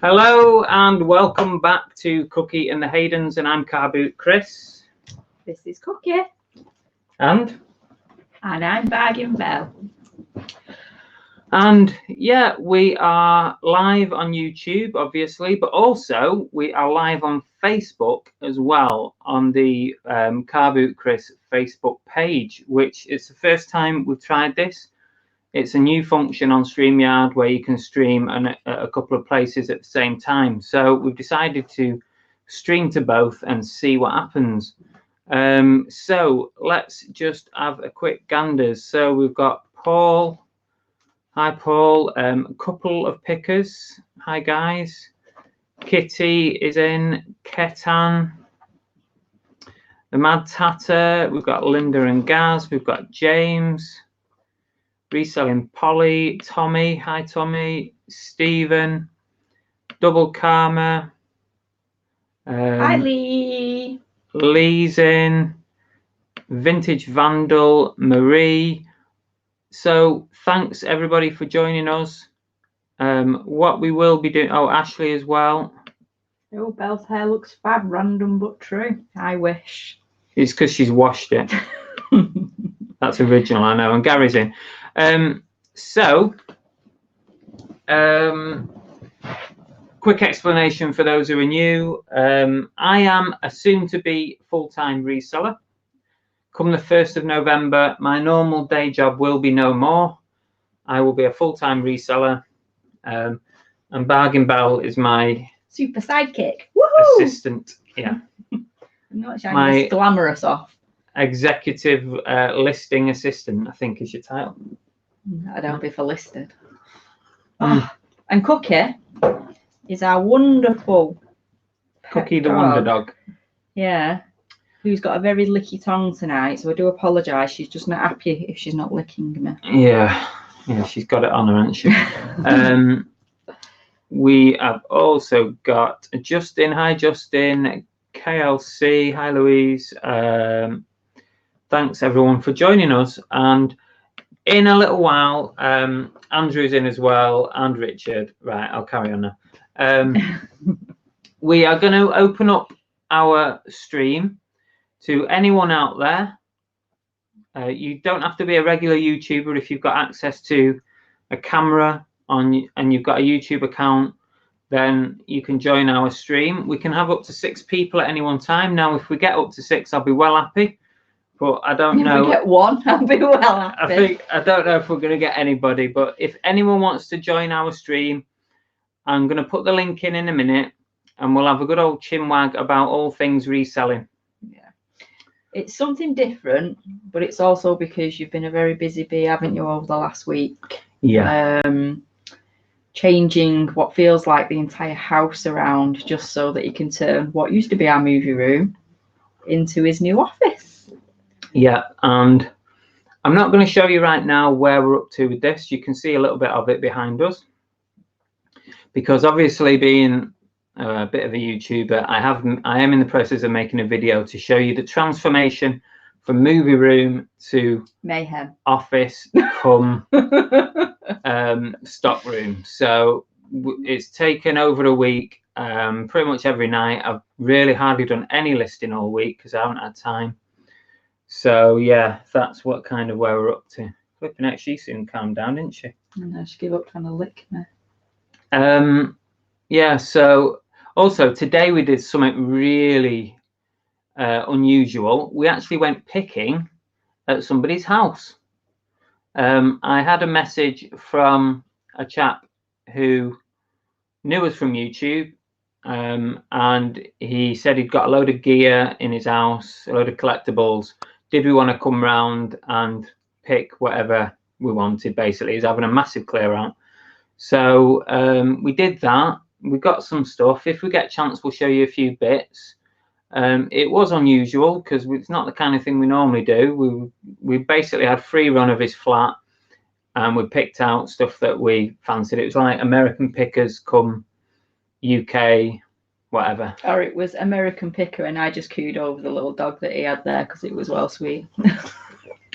Hello and welcome back to Cookie and the Haydens, and I'm Car Boot Chris. This is Cookie. And I'm Bargain Bell. And yeah, we are live on YouTube, obviously, but also we are live on Facebook as well, on the Car Boot Chris Facebook page, which is the first time we've tried this. It's a new function on StreamYard where you can stream a couple of places at the same time. So we've decided to stream to both and see what happens. So let's just have a quick gander. So we've got Paul. Hi, Paul. A couple of pickers. Hi, guys. Kitty is in. Ketan. The Mud Satyr. We've got Linda and Gaz. We've got James. Reselling Polly, Tommy, hi Tommy, Stephen, Double Karma, Hi Lee. Lee's in, Vintage Vandal, Marie. So thanks everybody for joining us. What we will be doing, oh Ashley as well. Oh, Belle's hair looks fab, random but true. I wish. It's because she's washed it. That's original, I know, and Gary's in. Quick explanation for those who are new. I am a soon-to-be full-time reseller. Come the 1st of November, my normal day job will be no more. I will be a full-time reseller. And Bargain Bell is my super sidekick. Woohoo! Assistant. Yeah. I'm not shining this glamorous off. Executive listing assistant, I think is your title. I don't be for listed. Oh, and Cookie is our wonderful Cookie the dog. Wonder Dog. Yeah, who's got a very licky tongue tonight, so I do apologise. She's just not happy if she's not licking me. Yeah, she's got it on her, hasn't she? We have also got Justin. Hi, Justin. KLC. Hi, Louise. Thanks everyone for joining us, and in a little while Andrew's in as well, and Richard. Right, I'll carry on now. We are going to open up our stream to anyone out there. You don't have to be a regular YouTuber if you've got access to a camera on and you've got a YouTube account, then you can join our stream. We can have up to 6 people at any one time. Now if we get up to 6, I'll be well happy. But I don't know. If we get one, I'll be well happy. I don't know if we're going to get anybody, but if anyone wants to join our stream, I'm going to put the link in a minute, and we'll have a good old chinwag about all things reselling. Yeah, it's something different, but it's also because you've been a very busy bee, haven't you, over the last week? Yeah. Changing what feels like the entire house around just so that he can turn what used to be our movie room into his new office. Yeah, and I'm not going to show you right now where we're up to with this. You can see a little bit of it behind us, because obviously being a bit of a YouTuber, I am in the process of making a video to show you the transformation from movie room to mayhem office come stock room. So it's taken over a week, pretty much every night. I've really hardly done any listing all week because I haven't had time. So yeah, that's what kind of where we're up to. Flipping out, she soon calmed down, didn't she? No, she gave up trying to lick me. Yeah, so also today we did something really unusual. We actually went picking at somebody's house. I had a message from a chap who knew us from YouTube, and he said he'd got a load of gear in his house, a load of collectibles. Did we want to come round and pick whatever we wanted? Basically, he's having a massive clear out. So we did that. We got some stuff. If we get a chance, we'll show you a few bits. It was unusual because it's not the kind of thing we normally do. We basically had free run of his flat, and we picked out stuff that we fancied. It was like American pickers come UK, whatever. Or it was American picker, and I just cooed over the little dog that he had there because it was well sweet.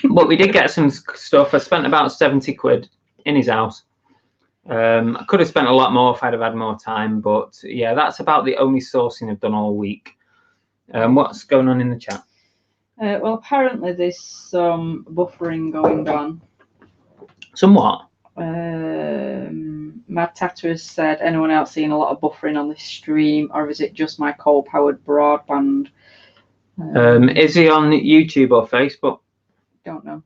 But we did get some stuff. I spent about 70 quid in his house. I could have spent a lot more if I'd have had more time, but yeah, that's about the only sourcing I've done all week. What's going on in the chat? Well, apparently there's some buffering going on. Somewhat. Mad Satyr has said, anyone else seeing a lot of buffering on this stream, or is it just my coal-powered broadband? Is he on YouTube or Facebook? Don't know.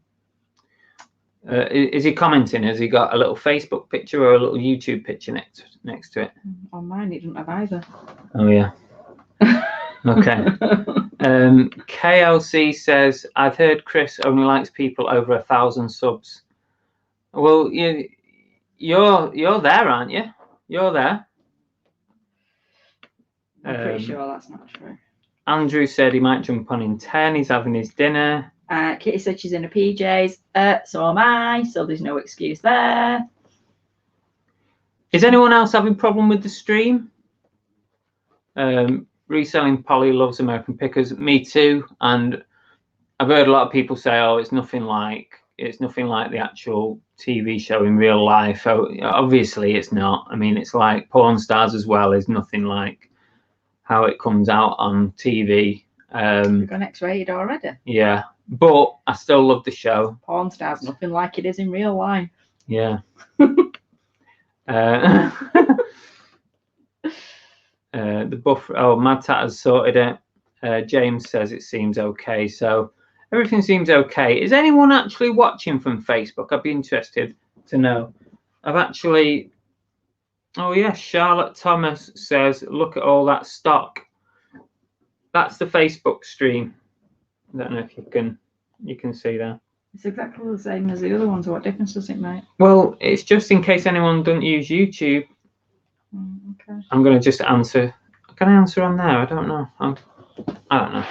Is he commenting? Has he got a little Facebook picture or a little YouTube picture next to it? On mine, it doesn't have either. Oh yeah. Okay. KLC says, I've heard Chris only likes people over 1,000 subs. Well, you're there, aren't you? You're there. I'm pretty sure that's not true. Andrew said he might jump on in 10. He's having his dinner. Kitty said she's in her PJs. So am I. So there's no excuse there. Is anyone else having a problem with the stream? Reselling Polly loves American Pickers. Me too. And I've heard a lot of people say, "Oh, it's nothing like the actual TV show in real life." Oh, obviously, it's not. I mean, it's like porn stars as well. Is nothing like how it comes out on TV. We've gone X-rated already. Yeah, but I still love the show. Porn stars, nothing like it is in real life. Yeah. The buffer. Oh, Mad Satyr has sorted it. James says it seems okay. So everything seems okay. Is anyone actually watching from Facebook? I'd be interested to know. I've actually. Oh yes, Charlotte Thomas says, "Look at all that stock." That's the Facebook stream. I don't know if you can see that. It's exactly the same as the other ones. What difference does it make? Well, it's just in case anyone doesn't use YouTube. Okay. I'm going to just answer. Can I answer on there? I don't know. I don't know.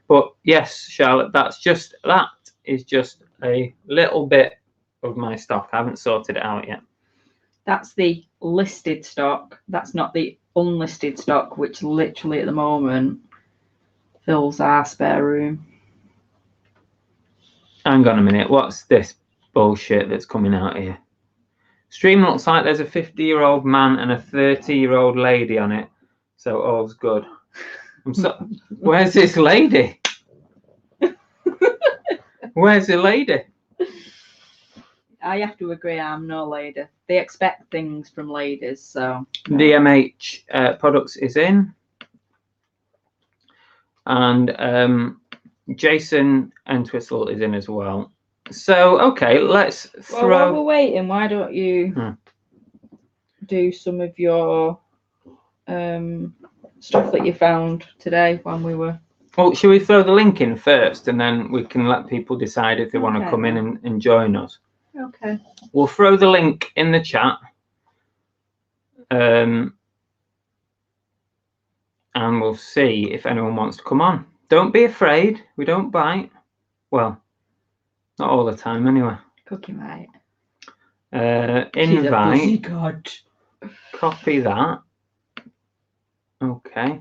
But yes, Charlotte, that is just a little bit of my stock. I haven't sorted it out yet. That's the listed stock. That's not the unlisted stock, which literally at the moment fills our spare room. Hang on a minute. What's this bullshit that's coming out here? Stream looks like there's a 50-year-old man and a 30-year-old lady on it. So all's good. Where's this lady? Where's the lady? I have to agree, I'm no lady. They expect things from ladies, so. DMH products is in. And Jason Entwistle is in as well. So, okay, let's throw... Well, while we're waiting, why don't you do some of your stuff that you found today when we were... Well, should we throw the link in first and then we can let people decide if they want to come in and join us? Okay. We'll throw the link in the chat. And we'll see if anyone wants to come on. Don't be afraid. We don't bite. Well, not all the time anyway. Cookie mate. Invite. God. Copy that. Okay.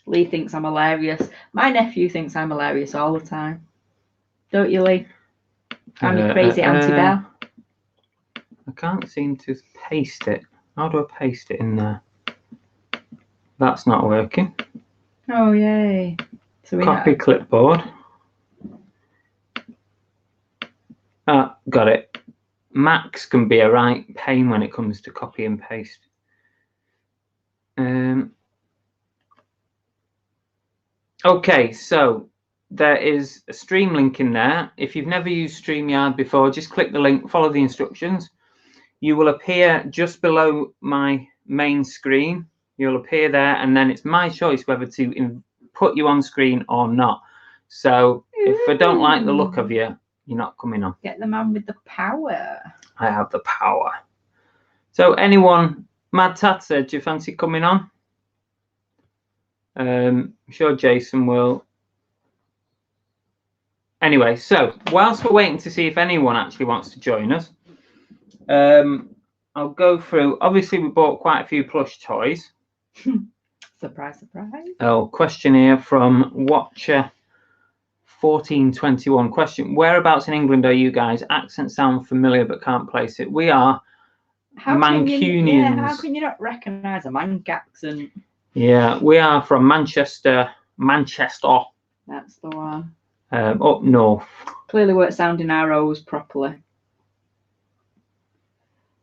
Lee thinks I'm hilarious. My nephew thinks I'm hilarious all the time. Don't you, Lee? I'm your crazy Auntie Belle. I can't seem to paste it. How do I paste it in there? That's not working. Oh, yay. So Copy clipboard. Got it. Macs can be a right pain when it comes to copy and paste. Okay, so there is a stream link in there. If you've never used StreamYard before, just click the link, follow the instructions. You will appear just below my main screen. You'll appear there, and then it's my choice whether to put you on screen or not. So if I don't like the look of you, you're not coming on. Get the man with the power. I have the power. So anyone, Mad Tat said, do you fancy coming on? I'm sure Jason will. Anyway, so whilst we're waiting to see if anyone actually wants to join us, I'll go through. Obviously, we bought quite a few plush toys. Surprise, surprise. Oh, question here from Watcher 1421. Question: whereabouts in England are you guys? Accent sound familiar, but can't place it. We are Mancunians. How can you not recognise a Manc accent? Yeah, we are from Manchester. That's the one. Up north. Clearly weren't sounding our O's properly.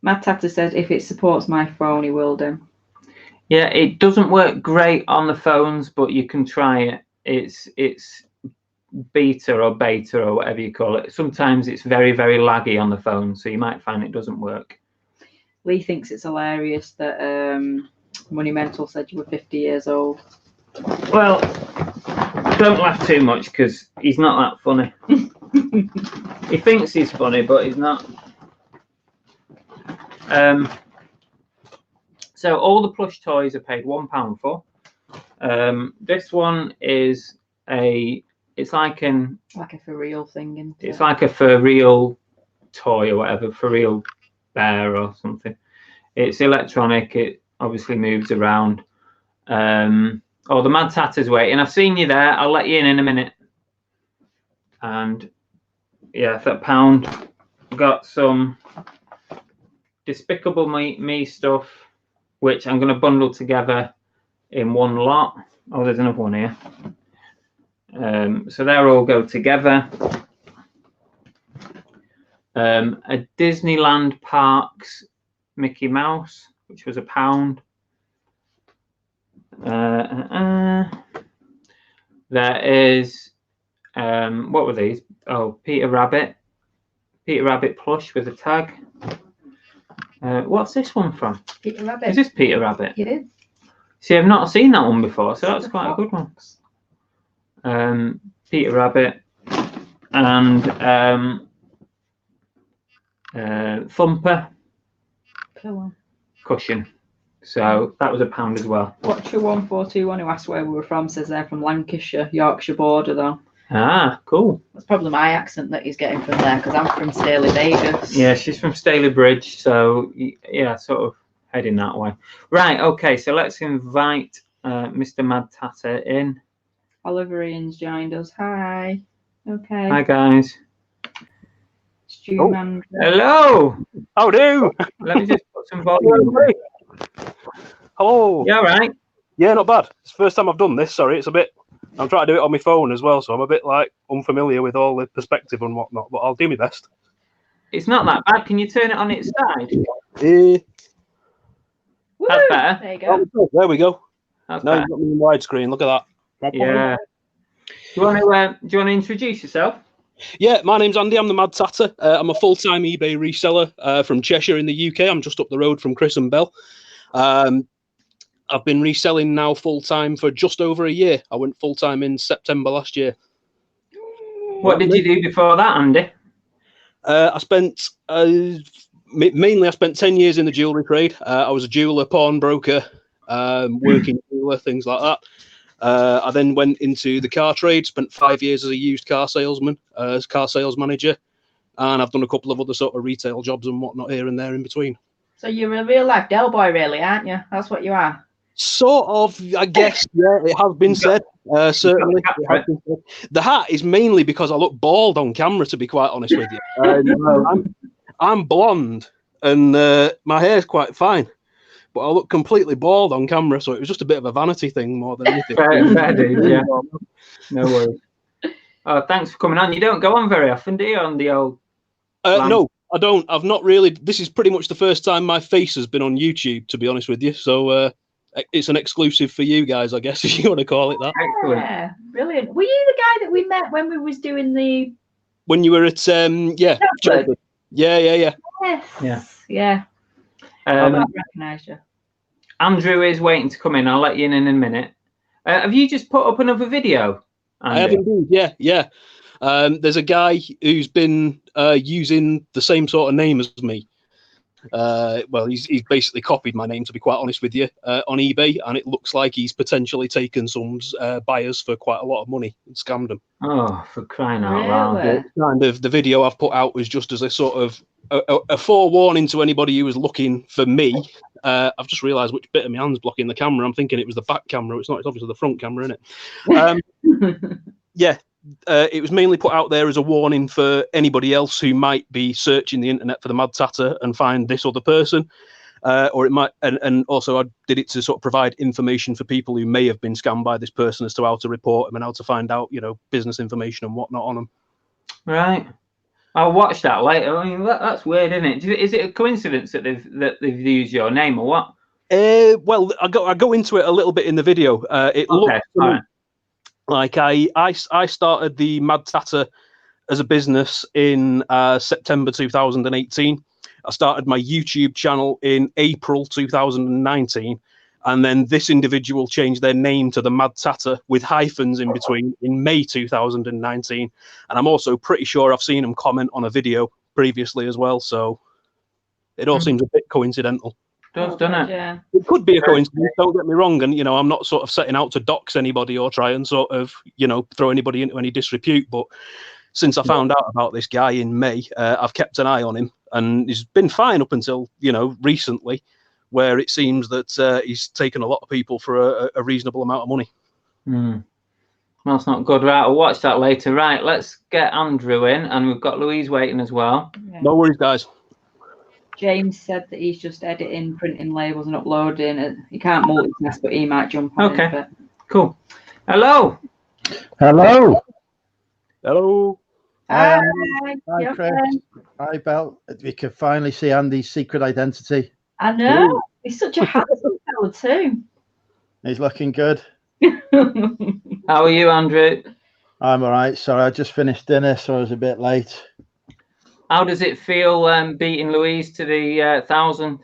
Mud Satyr says if it supports my phone, he will do. Yeah, it doesn't work great on the phones, but you can try it. It's beta or whatever you call it. Sometimes it's very, very laggy on the phone, so you might find it doesn't work. Lee thinks it's hilarious that Monumental said you were 50 years old. Well, don't laugh too much because he's not that funny. He thinks he's funny, but he's not. So all the plush toys are paid £1 for. This one is it's like a for real thing, isn't it? It's like a for real toy or whatever, for real bear or something. It's electronic. It obviously moves around. Oh, the Mud Satyr's waiting. I've seen you there. I'll let you in a minute. And yeah, for £1, got some Despicable Me stuff, which I'm going to bundle together in one lot. Oh, there's another one here. So they'll all go together. A Disneyland Parks Mickey Mouse, which was £1. There is what were these? Oh, Peter Rabbit plush with a tag. What's this one from? Peter Rabbit. Is this Peter Rabbit? It is. See, I've not seen that one before, so that's quite a good one. Peter Rabbit and Thumper Pillow. cushion. So that was £1 as well. Watcher1421 who asked where we were from says they're from Lancashire, Yorkshire border though. Ah, cool. That's probably my accent that he's getting from there because I'm from Staley Vegas. Yeah, she's from Staley Bridge, so yeah, sort of heading that way. Right, okay, so let's invite Mr. Mud Satyr in. Oliver Ian's joined us. Hi. Okay. Hi, guys. Stu Mandra. Hello. How do? Let me just put some volume. Hello. You all right? Yeah, not bad. It's the first time I've done this. Sorry, it's a bit. I'm trying to do it on my phone as well, so I'm a bit like unfamiliar with all the perspective and whatnot. But I'll do my best. It's not that bad. Can you turn it on its side? Woo! That's better. There you go. Oh, there we go. That's Now better. you've got me in widescreen. Look at that. Yeah. Do you want to introduce yourself? Yeah, my name's Andy. I'm the Mud Satyr. I'm a full-time eBay reseller from Cheshire in the UK. I'm just up the road from Chris and Bell. I've been reselling now full-time for just over a year. I went full-time in September last year. What did you do before that, Andy? I spent mainly 10 years in the jewellery trade. I was a jeweller, pawnbroker, working jeweller, things like that. I then went into the car trade, spent 5 years as a used car salesman, as car sales manager, and I've done a couple of other sort of retail jobs and whatnot here and there in between. So you're a real life Del Boy, really, aren't you? That's what you are. Sort of, I guess. Yeah, it has been said. Certainly, it has been said. The hat is mainly because I look bald on camera. To be quite honest with you, I'm blonde and my hair's quite fine, but I look completely bald on camera. So it was just a bit of a vanity thing more than anything. Fair dude, yeah. No worries. Oh, thanks for coming on. You don't go on very often, do you? On the old. No, I don't. I've not really. This is pretty much the first time my face has been on YouTube. To be honest with you, so. It's an exclusive for you guys, I guess, if you want to call it that. Excellent. Yeah, brilliant. Were you the guy that we met when we was doing the? When you were at Chelmsford. Yeah. Yes. Yeah. I recognised you. Andrew is waiting to come in. I'll let you in a minute. Have you just put up another video, Andy? I have indeed. Yeah. There's a guy who's been using the same sort of name as me. Well, he's basically copied my name, to be quite honest with you, on eBay, and it looks like he's potentially taken some buyers for quite a lot of money and scammed them. Oh, for crying out loud! Kind of the video I've put out was just as a sort of a forewarning to anybody who was looking for me. I've just realised which bit of my hand's blocking the camera. I'm thinking it was the back camera. It's not. It's obviously the front camera, isn't it? Yeah. it was mainly put out there as a warning for anybody else who might be searching the internet for the Mad Satyr and find this other person. Or it might, and also I did it to sort of provide information for people who may have been scammed by this person as to how to report them and how to find out, business information and whatnot on them. Right. I'll watch that later. I mean, that's weird, isn't it? Is it a coincidence that they've used your name or what? Well, I go into it a little bit in the video. It looks like I started the Mad Satyr as a business in September 2018. I started my YouTube channel in April 2019, and then this individual changed their name to the Mad Satyr with hyphens in between in May 2019. And I'm also pretty sure I've seen them comment on a video previously as well. So it all seems a bit coincidental. Doesn't it? Yeah. It could be a coincidence, don't get me wrong. And, I'm not sort of setting out to dox anybody or try and sort of, throw anybody into any disrepute. But since I found out about this guy in May, I've kept an eye on him. And he's been fine up until, recently, where it seems that he's taken a lot of people for a reasonable amount of money. Well, that's not good. Right, I'll watch that later. Right, let's get Andrew in, and we've got Louise waiting as well. Yeah. No worries, guys. James said that he's just editing, printing labels and uploading. He can't multitask, but he might jump on Okay, it. cool. Hello. Hello. Hello. Hi, Hi, Chris. Hi, Belle. We can finally see Andy's secret identity. I know. He's such a handsome fella too. He's looking good. How are you, Andrew? I'm all right. Sorry, I just finished dinner, so I was a bit late. How does it feel beating Louise to the 1,000?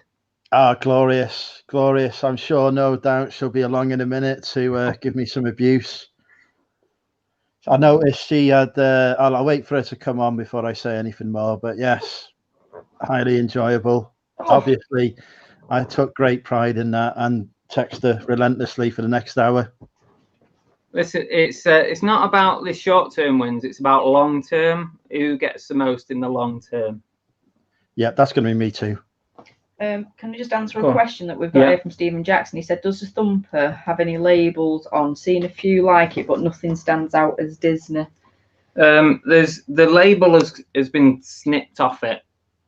Ah, glorious, glorious. I'm sure, no doubt, she'll be along in a minute to give me some abuse. I noticed she had. I'll wait for her to come on before I say anything more. But yes, highly enjoyable. Obviously, I took great pride in that and text her relentlessly for the next hour. Listen, it's not about the short-term wins. It's about long-term. Who gets the most in the long term? Yeah, that's going to be me too. Can I just answer a question that we've got here from Stephen Jackson? He said, does the Thumper have any labels on? Seen a few like it, but nothing stands out as Disney. There's the label has been snipped off it.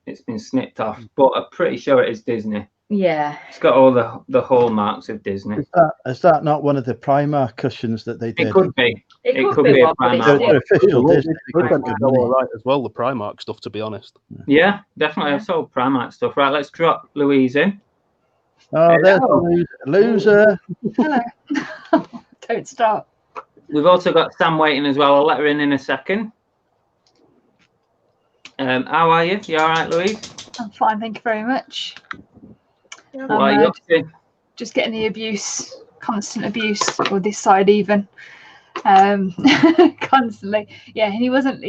It's been snipped off, but I'm pretty sure it is Disney. Yeah. It's got all the hallmarks of Disney. Is that not one of the Primark cushions that they did? It could be. It could be a Primark. They're official Disney. All right as well, the Primark stuff, to be honest. Yeah, definitely. I've sold Primark stuff. Right, let's drop Louise in. Oh, there's a loser. Hello. Don't stop. We've also got Sam waiting as well. I'll let her in a second. How are you? You all right, Louise? I'm fine, thank you very much. What are you up to? Just getting the abuse, constant abuse, or this side even, constantly. Yeah, and he wasn't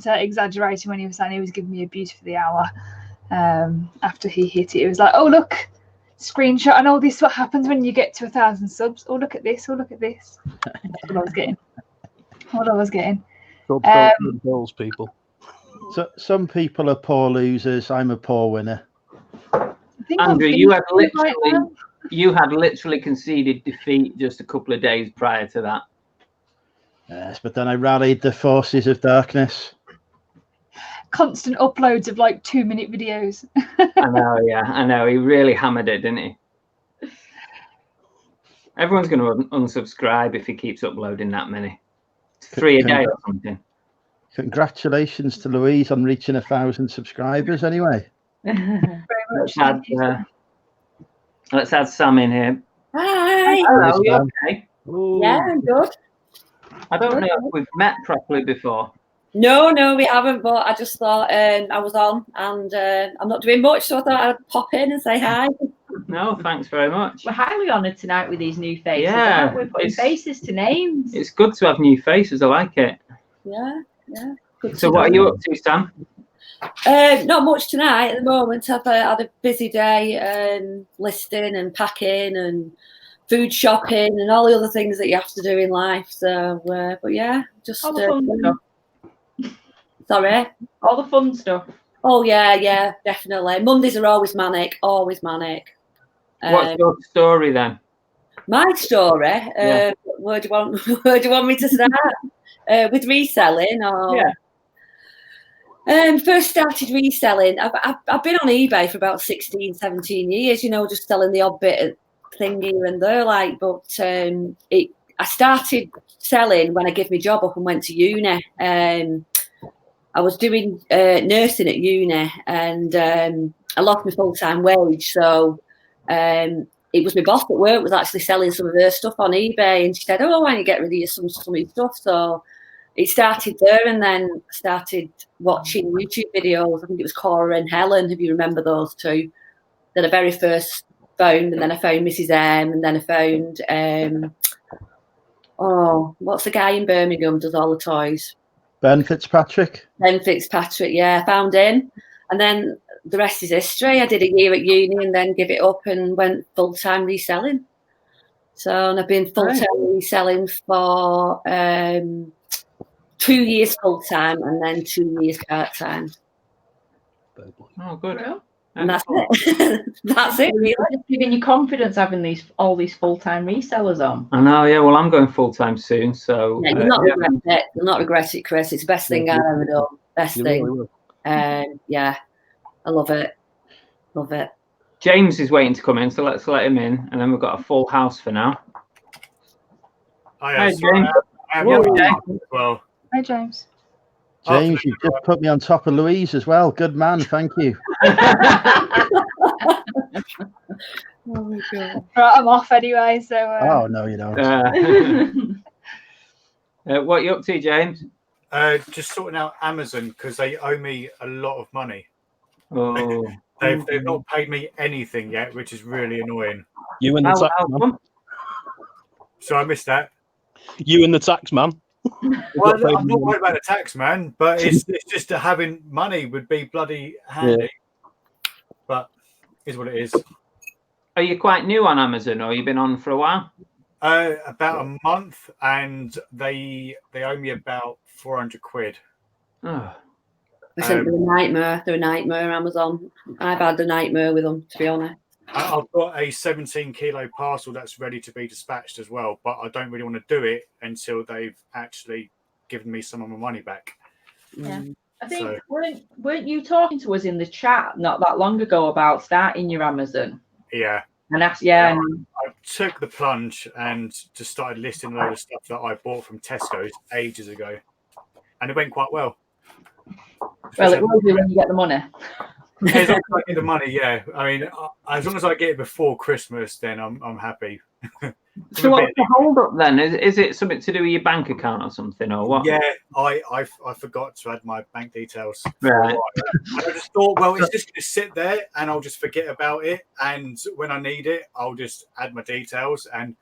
exaggerating when he was saying he was giving me abuse for the hour. After he hit it, it was like, oh look, screenshot and all this. What happens when you get to 1,000 subs? Oh look at this! Oh look at this! That's what I was getting. What I was getting. Those people. So some people are poor losers. I'm a poor winner. Andrew, you had literally conceded defeat just a couple of days prior to that. Yes, but then I rallied the forces of darkness. Constant uploads of like 2-minute videos. I know, yeah, I know. He really hammered it, didn't he? Everyone's going to unsubscribe if he keeps uploading that many. 3 a day or something. Congratulations to Louise on reaching 1,000 subscribers anyway. Let's add Sam in here. Hi. Hello, you okay? Yeah, I'm good. I don't know if we've met properly before. No, we haven't, but I just thought I was on and I'm not doing much, so I thought I'd pop in and say hi. No, thanks very much. We're highly honoured tonight with these new faces. Yeah, we're putting faces to names. It's good to have new faces. I like it. Yeah. Good so what are you up to, Sam? Not much tonight at the moment. I've had a busy day listing and packing and food shopping and all the other things that you have to do in life. So, but yeah, just all the fun stuff. Sorry? All the fun stuff. Oh, yeah, definitely. Mondays are always manic, What's your story then? My story. Yeah. Where do you want me to start? With reselling, or first started reselling. I've been on eBay for about 16, 17 years. You know, just selling the odd bit of thing here and there. Like, but I started selling when I gave my job up and went to uni. I was doing nursing at uni, and I lost my full-time wage. So it was my boss at work was actually selling some of her stuff on eBay, and she said, "Oh, why don't you get rid of some of your stuff?" So it started there, and then started watching YouTube videos. I think it was Cora and Helen, if you remember those two. Then I very first found, and then I found Mrs. M, and then I found what's the guy in Birmingham does all the toys? Ben Fitzpatrick. Ben Fitzpatrick, yeah, I found him. And then the rest is history. I did a year at uni and then gave it up and went full-time reselling. So and I've been full-time reselling for 2 years full-time and then 2 years part-time. Oh, good. Well, And that's it. That's it, really. It's giving you confidence having all these full-time resellers on. I know, yeah. Well, I'm going full-time soon, so... Yeah, you'll not regret it. You'll not regret it, Chris. It's the best thing I've ever done. Best thing. Really yeah, I love it. Love it. James is waiting to come in, so let's let him in, and then we've got a full house for now. Hi, James. Well, Hi, James. James, you've just put me on top of Louise as well. Good man, thank you. Oh my God. Right, I'm off anyway, so... Oh, no, you don't. What are you up to, James? just sorting out Amazon because they owe me a lot of money. Oh. They've not paid me anything yet, which is really annoying. You and the tax man. So I missed that. You and the tax man. Well, I'm not worried about the tax man, but it's just that having money would be bloody handy. Yeah. But is what it is. Are you quite new on Amazon, or you been on for a while? About a month, and they owe me about 400 quid. Oh. They're a nightmare. They're a nightmare, Amazon. I've had a nightmare with them, to be honest. I've got a 17-kilo parcel that's ready to be dispatched as well, but I don't really want to do it until they've actually given me some of my money back. Yeah. I think, weren't you talking to us in the chat not that long ago about starting your Amazon? Yeah. And that's, yeah. I took the plunge and just started listing a load of stuff that I bought from Tesco's ages ago. And it went quite well. Well, it will do when you get the money. As long as I get the money, yeah. I mean, as long as I get it before Christmas, then I'm happy. So what's the hold up then? Is it something to do with your bank account or something, or what? Yeah, I forgot to add my bank details. Right. And I just thought, well, it's just going to sit there and I'll just forget about it. And when I need it, I'll just add my details and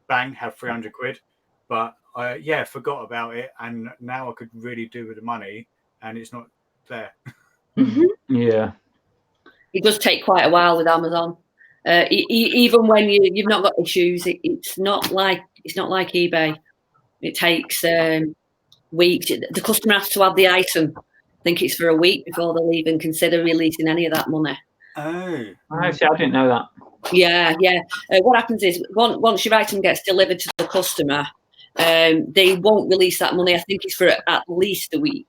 bang, have 300 quid. But yeah, forgot about it. And now I could really do with the money and it's not there. Yeah. It does take quite a while with Amazon. Even when you've not got issues, it's not like eBay. It takes weeks. The customer has to have the item. I think it's for a week before they'll even consider releasing any of that money. Oh, actually, I didn't know that. Yeah. What happens is once your item gets delivered to the customer, they won't release that money. I think it's for at least a week.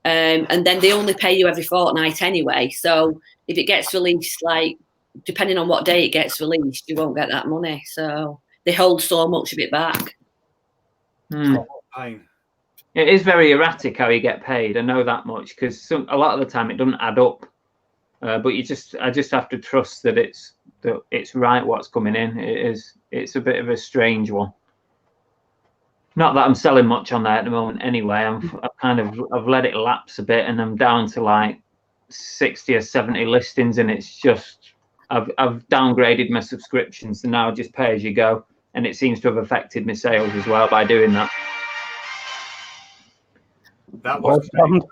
And then they only pay you every fortnight anyway. So if it gets released, like, depending on what day it gets released, you won't get that money. So they hold so much of it back. Pain. It is very erratic how you get paid. I know that much because a lot of the time it doesn't add up. But I just have to trust that it's right what's coming in. It's a bit of a strange one. Not that I'm selling much on there at the moment anyway. I've let it lapse a bit and I'm down to like 60 or 70 listings, and it's just I've downgraded my subscriptions and now just pay as you go, and it seems to have affected my sales as well by doing that. That was It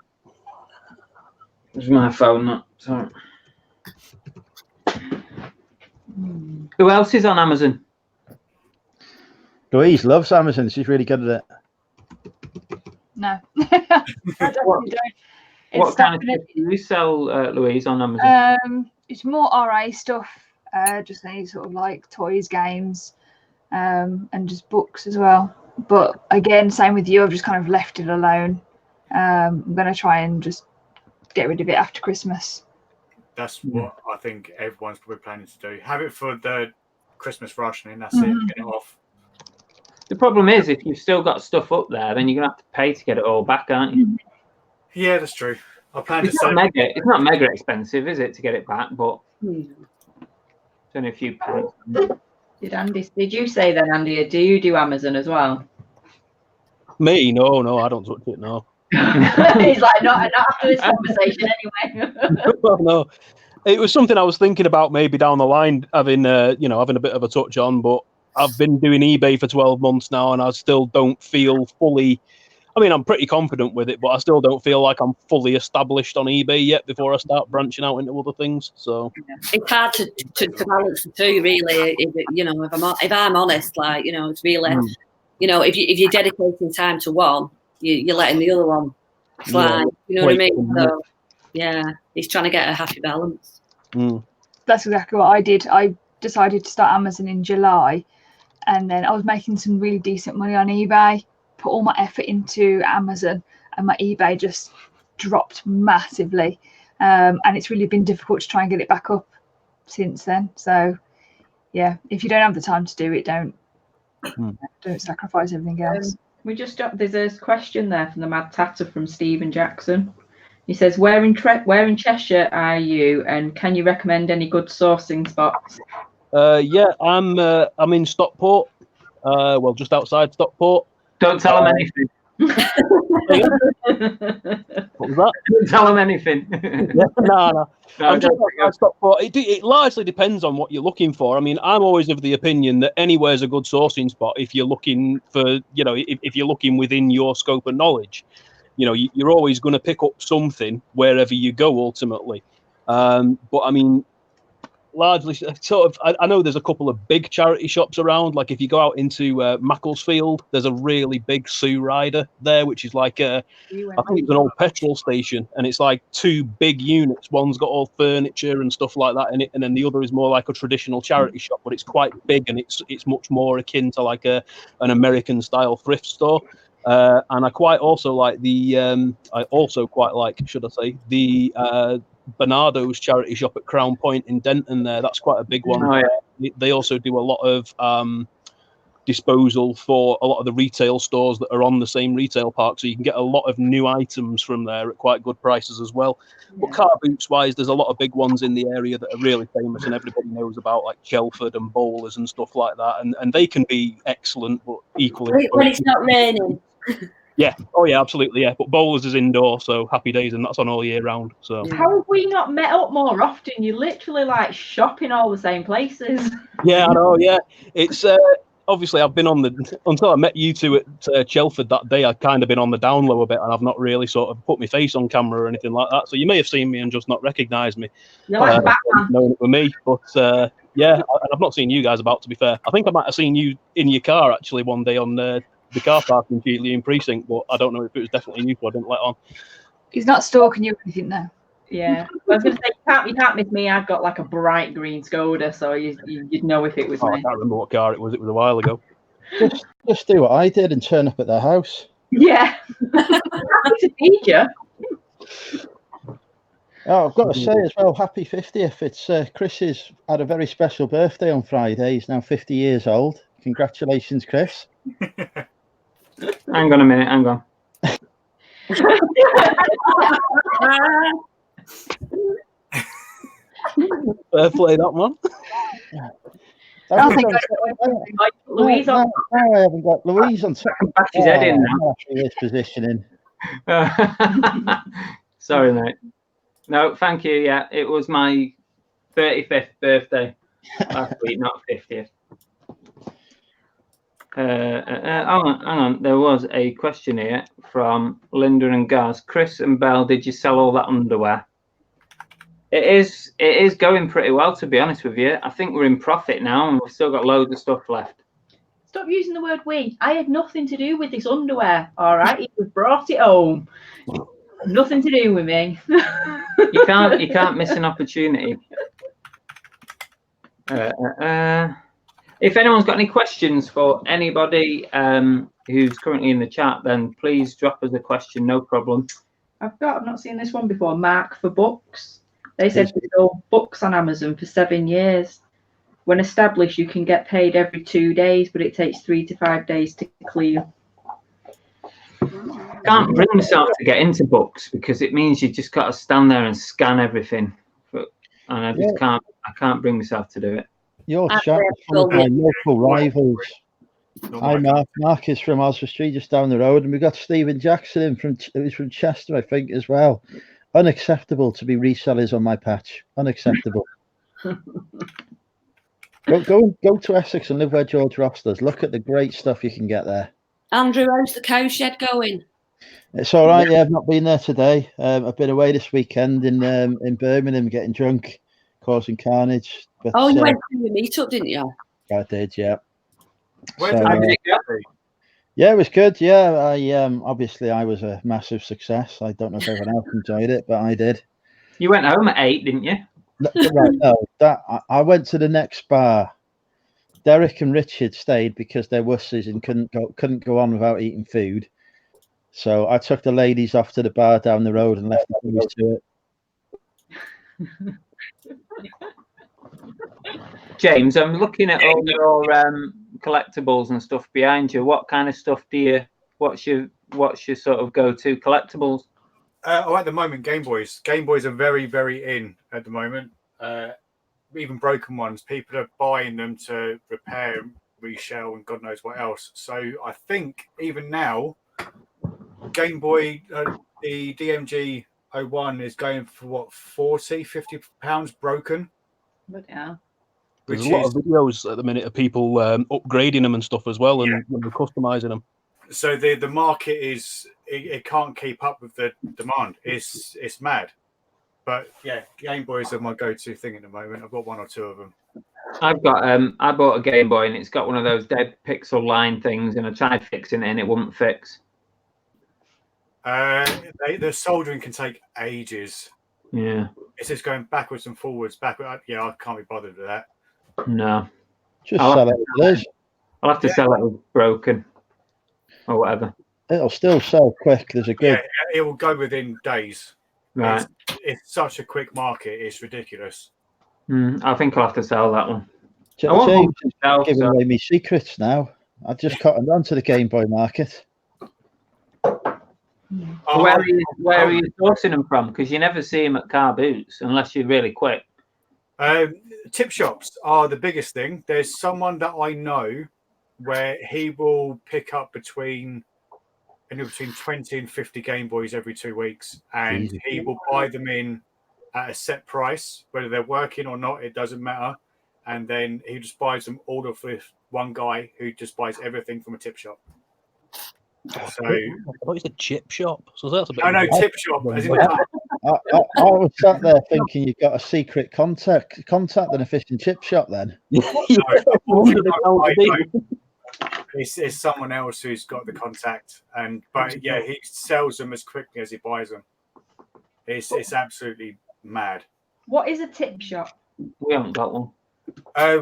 was my phone, not sorry. Who else is on Amazon? Louise loves Amazon. She's really good at it. No. I definitely don't. What kind of stuff do you sell, Louise, on Amazon? It's more RA stuff, just any sort of like toys, games, and just books as well. But again, same with you, I've just kind of left it alone. I'm going to try and just get rid of it after Christmas. That's what I think everyone's probably planning to do. Have it for the Christmas rush, and then that's it. Get it off. The problem is, if you've still got stuff up there, then you're going to have to pay to get it all back, aren't you? Yeah, that's true. I plan to It's say not mega expensive, is it, to get it back? But it's only a few pounds. Did you say then, Andy? Do you do Amazon as well? Me? No, I don't touch it. No. He's like, not after this conversation anyway. No, it was something I was thinking about maybe down the line having having a bit of a touch on, but I've been doing eBay for 12 months now, and I still don't feel fully. I mean, I'm pretty confident with it, but I still don't feel like I'm fully established on eBay yet before I start branching out into other things. So it's hard to balance the two, really. If I'm honest, like, it's really, if you're dedicating time to one, you're letting the other one slide. You know what I mean? So yeah, he's trying to get a happy balance. That's exactly what I did. I decided to start Amazon in July, and then I was making some really decent money on eBay. Put all my effort into Amazon, and my eBay just dropped massively, and it's really been difficult to try and get it back up since then. So yeah, if you don't have the time to do it, don't sacrifice everything else. There's a question there from the Mad Satyr from Stephen Jackson. He says, where in Cheshire are you, and can you recommend any good sourcing spots? Yeah, I'm in Stockport, just outside Stockport. Don't tell them anything. What was that? Don't tell them anything. No. I'm just outside Stockport. It largely depends on what you're looking for. I mean, I'm always of the opinion that anywhere's a good sourcing spot if you're looking for, if you're looking within your scope of knowledge. You're always going to pick up something wherever you go ultimately. But I mean, largely I know there's a couple of big charity shops around. Like if you go out into Macclesfield, there's a really big Sue Rider there, which is like I think it's an old petrol station, and it's like two big units. One's got all furniture and stuff like that in it, and then the other is more like a traditional charity shop, but it's quite big, and it's much more akin to like an American style thrift store. And I quite also like the Bernardo's charity shop at Crown Point in Denton there. That's quite a big one. Oh, yeah. They also do a lot of disposal for a lot of the retail stores that are on the same retail park, so you can get a lot of new items from there at quite good prices as well. But car boots wise, there's a lot of big ones in the area that are really famous and everybody knows about, like Chelford and Bowlers and stuff like that, and they can be excellent, but equally When it's not raining. Yeah. Oh, yeah, absolutely. Yeah. But Bowlers is indoor, so happy days, and that's on all year round. So how have we not met up more often? You literally like shop in all the same places. Yeah, I know. Yeah, it's obviously I've been on until I met you two at Chelford that day. I'd kind of been on the down low a bit, and I've not really sort of put my face on camera or anything like that. So you may have seen me and just not recognised me. You're like Batman. Knowing it was me, but yeah, and I've not seen you guys about. To be fair, I think I might have seen you in your car actually one day on the car park in Cheatley Precinct, but I don't know if it was definitely you, so I didn't let on. He's not stalking you or anything now. Yeah, I was going to say you can't miss me. I've got like a bright green Skoda, so you'd know if it was me. I can't remember what car it was. It was a while ago. Just do what I did and turn up at their house. Yeah, happy to meet you. Oh, I've got to say as well, happy 50th. It's Chris has had a very special birthday on Friday. He's now 50 years old. Congratulations, Chris. Hang on a minute, hang on. Fair play, that one. Louise on. No, I haven't got Louise on top. Back his head in now. His positioning. Sorry, mate. No, thank you. Yeah, it was my 35th birthday last week, not 50th. Hang on. There was a question here from Linda and Gaz. Chris and Belle, did you sell all that underwear? It is going pretty well, to be honest with you. I think we're in profit now, and we've still got loads of stuff left. Stop using the word we. I had nothing to do with this underwear. All right, he brought it home. Nothing to do with me. You can't miss an opportunity. If anyone's got any questions for anybody who's currently in the chat, then please drop us a question. No problem. I've not seen this one before. Mark for books. They said they sold books on Amazon for 7 years. When established, you can get paid every 2 days, but it takes 3 to 5 days to clear. Can't bring myself to get into books because it means you just got to stand there and scan everything, and I just can't. I can't bring myself to do it. Your chat is full of my local rivals. Hi, Mark. Mark is from Oswald Street, just down the road, and we've got Stephen Jackson in from Chester, I think, as well. Unacceptable to be resellers on my patch. Unacceptable. Go to Essex and live where George Ross does. Look at the great stuff you can get there. Andrew, how's the cow shed going? It's all right. Yeah, I've not been there today. I've been away this weekend in Birmingham, getting drunk, causing carnage. But, you went to the meetup, didn't you? I did, yeah. Where did you go? Yeah, it was good. Yeah, obviously I was a massive success. I don't know if everyone else enjoyed it, but I did. You went home at 8, didn't you? I went to the next bar. Derek and Richard stayed because they're wusses and couldn't go on without eating food. So I took the ladies off to the bar down the road and left the boys to it. James, I'm looking at all your collectibles and stuff behind you. What kind of stuff what's your sort of go-to collectibles? At the moment, Game Boys. Game Boys are very, very in at the moment. Even broken ones, people are buying them to repair, reshell, and God knows what else. So I think even now, Game Boy, the DMG 01 is going for what, 40, 50 pounds broken. But yeah. There's a lot of videos at the minute of people upgrading them and stuff as well, and customizing them. So the market is it can't keep up with the demand. It's mad. But yeah, Game Boys are my go-to thing at the moment. I've got 1 or 2 of them. I've got I bought a Game Boy and it's got one of those dead pixel line things, and I tried fixing it and it wouldn't fix. The soldering can take ages. Yeah. It's just going backwards and forwards. Yeah, I can't be bothered with that. No. Just sell it. I'll have to sell it with broken or whatever. It'll still sell quick. There's a good. Yeah, it will go within days. Right. It's such a quick market. It's ridiculous. I think I'll have to sell that one. James is giving away me secrets now. I just caught on to the Game Boy market. Where are you sourcing them from? Because you never see them at car boots unless you're really quick. Tip shops are the biggest thing. There's someone that I know where he will pick up between 20 and 50 Game Boys every 2 weeks, and he will buy them in at a set price, whether they're working or not, it doesn't matter. And then he just buys them all off with one guy who just buys everything from a tip shop. So I thought it's a chip shop. So that's a bit. Tip shop. I was sat there thinking you've got a secret contact in a fish and chip shop. Then it's someone else who's got the contact, but yeah, he sells them as quickly as he buys them. It's absolutely mad. What is a tip shop? We haven't got one.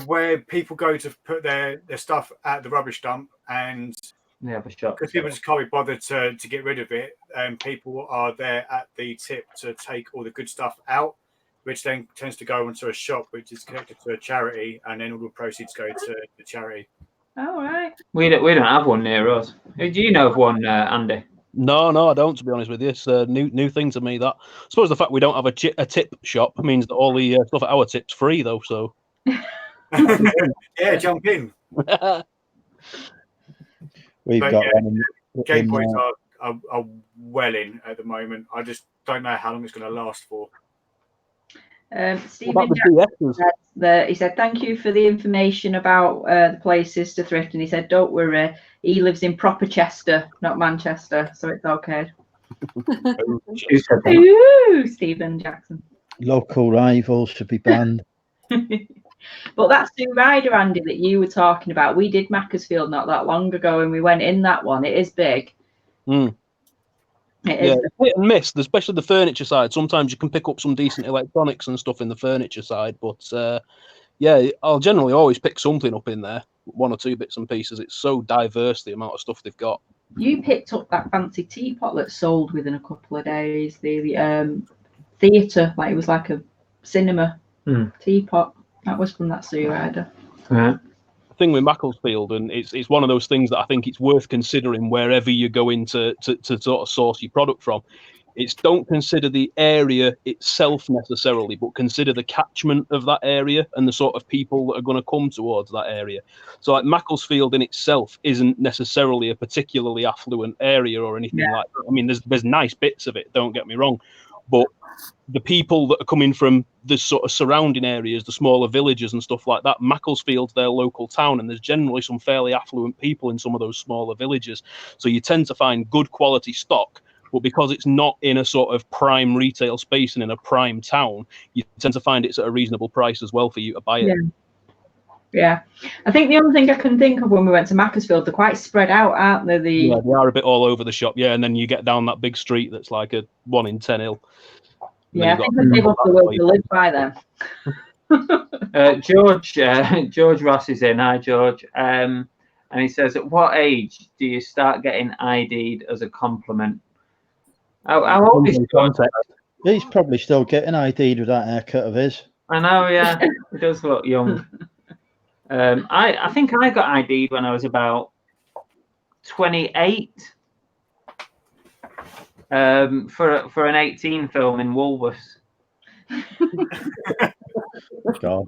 Where people go to put their stuff at the rubbish dump, and they have a shop because people just can't be bothered to get rid of it, and people are there at the tip to take all the good stuff out, which then tends to go into a shop which is connected to a charity, and then all the proceeds go to the charity. All right. We don't have one near us. Do you know of one, Andy? No, I don't. To be honest with you, it's a new thing to me. That I suppose the fact we don't have a tip shop means that all the stuff at our tip's free, though. So yeah, jump in. We've got one. Game Boys are well in at the moment. I just don't know how long it's going to last for. Stephen Jackson said, he said, thank you for the information about the places to thrift. And he said, don't worry, he lives in proper Chester, not Manchester, so it's okay. Ooh, Stephen Jackson. Local rivals should be banned. But that's the rider, Andy, that you were talking about. We did Macclesfield not that long ago, and we went in that one. It is big. It is hit and miss, especially the furniture side. Sometimes you can pick up some decent electronics and stuff in the furniture side, but yeah, I'll generally always pick something up in there, 1 or 2 bits and pieces. It's so diverse, the amount of stuff they've got. You picked up that fancy teapot that sold within a couple of days. The theatre, like it was like a cinema teapot. That was from that Sea Rider. Right. The thing with Macclesfield, and it's one of those things that I think it's worth considering wherever you go into to sort of source your product from. It's don't consider the area itself necessarily, but consider the catchment of that area and the sort of people that are going to come towards that area. So like Macclesfield in itself isn't necessarily a particularly affluent area or anything like that. I mean, there's nice bits of it, don't get me wrong, but the people that are coming from the sort of surrounding areas, the smaller villages and stuff like that, Macclesfield's their local town, and there's generally some fairly affluent people in some of those smaller villages. So you tend to find good quality stock, but because it's not in a sort of prime retail space and in a prime town, you tend to find it's at a reasonable price as well for you to buy it. Yeah. I think the only thing I can think of when we went to Macclesfield, they're quite spread out, aren't they? Yeah, they are a bit all over the shop, yeah, and then you get down that big street that's like a 1 in 10 hill. Yeah, I think the people will live by them. George Ross is in. Hi, George. And he says, at what age do you start getting ID'd as a compliment? How old is George? He's probably still getting ID'd with that haircut of his. I know, yeah. He does look young. I think I got ID'd when I was about 28 for an 18 film in Woolworths. God.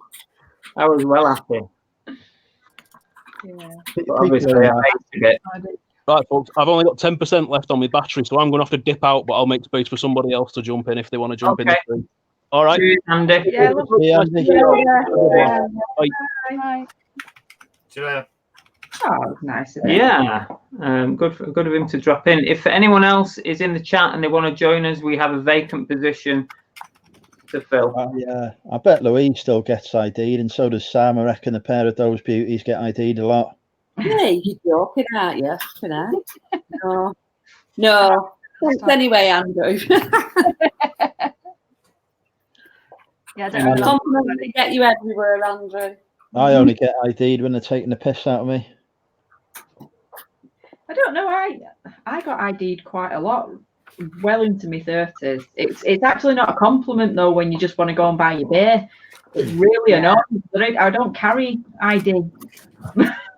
I was well happy. Yeah. But obviously, I hated it. Right, folks, I've only got 10% left on my battery, so I'm going to have to dip out, but I'll make space for somebody else to jump in if they want to jump in. All right. Cheers, Andy. Yeah, Bye. Bye. Oh, nice of him. Yeah, good of him to drop in. If anyone else is in the chat and they want to join us, we have a vacant position to fill. Yeah, I bet Louise still gets ID'd, and so does Sam. I reckon a pair of those beauties get ID'd a lot. Hey, you're joking, aren't you? No. Thanks anyway, Andrew. Yeah, I don't know. Compliments to get you everywhere, Andrew. I only get ID'd when they're taking the piss out of me. I don't know. I got ID'd quite a lot, well into my 30s. It's actually not a compliment though when you just want to go and buy your beer. It's really annoying. I don't carry ID.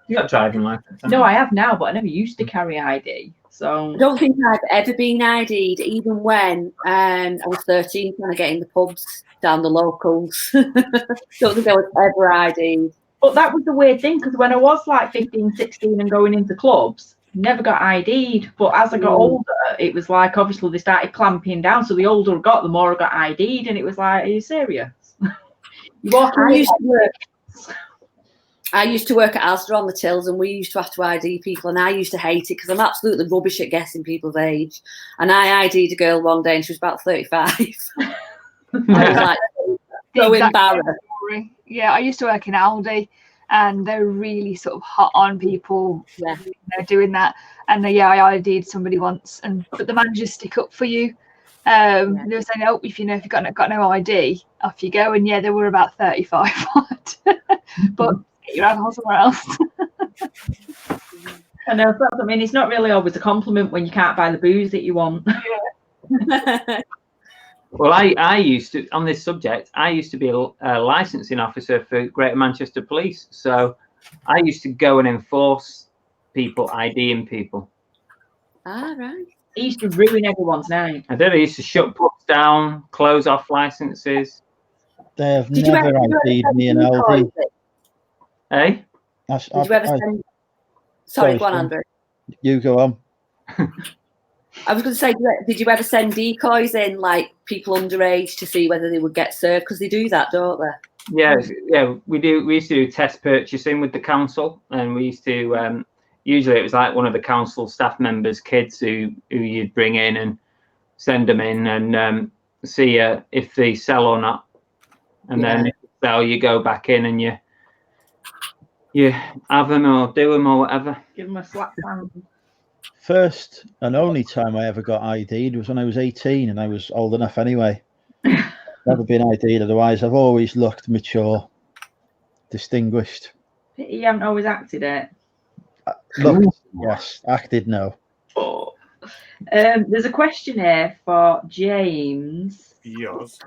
You got driving license? No, I have now, but I never used to carry ID. So I don't think I've ever been ID'd, even when I was 13 trying to get in the pubs down the locals. Don't think I was ever ID'd. But that was the weird thing, because when I was like 15, 16 and going into clubs, never got ID'd. But as I got older, it was like, obviously they started clamping down. So the older I got, the more I got ID'd. And it was like, are you serious? I used to work at Asda on the tills, and we used to have to ID people, and I used to hate it because I'm absolutely rubbish at guessing people's age. And I ID'd a girl one day, and she was about 35. I was like, so embarrassed. Yeah, I used to work in Aldi, and they're really sort of hot on people doing that. And I ID'd somebody once, but the managers stick up for you. They were saying, "Oh, if you've got no ID, off you go." And they were about 35. But get your alcohol somewhere else. I know. I mean, it's not really always a compliment when you can't buy the booze that you want. Well, I used to, on this subject, I used to be a licensing officer for Greater Manchester Police. So I used to go and enforce people IDing people. Ah, right. He used to ruin everyone's night. I did. I used to shut pubs down, close off licenses. They have never ID'd me in Aldi. Hey? Did you ever send... Sorry, go on, Andrew. You go on. I was going to say, did you ever send decoys in, like people underage, to see whether they would get served? Because they do that, don't they? Yeah, we do. We used to do test purchasing with the council, and we used to. Usually, it was like one of the council staff members' kids who you'd bring in and send them in and see if they sell or not, and then if they sell, you go back in and you have them or do them or whatever. Give them a slap hand. First and only time I ever got ID'd was when I was 18, and I was old enough anyway. Never been ID'd otherwise. I've always looked mature. distinguished. You haven't always acted it. Look, yes, acted no. Oh. There's a question here for James Yes.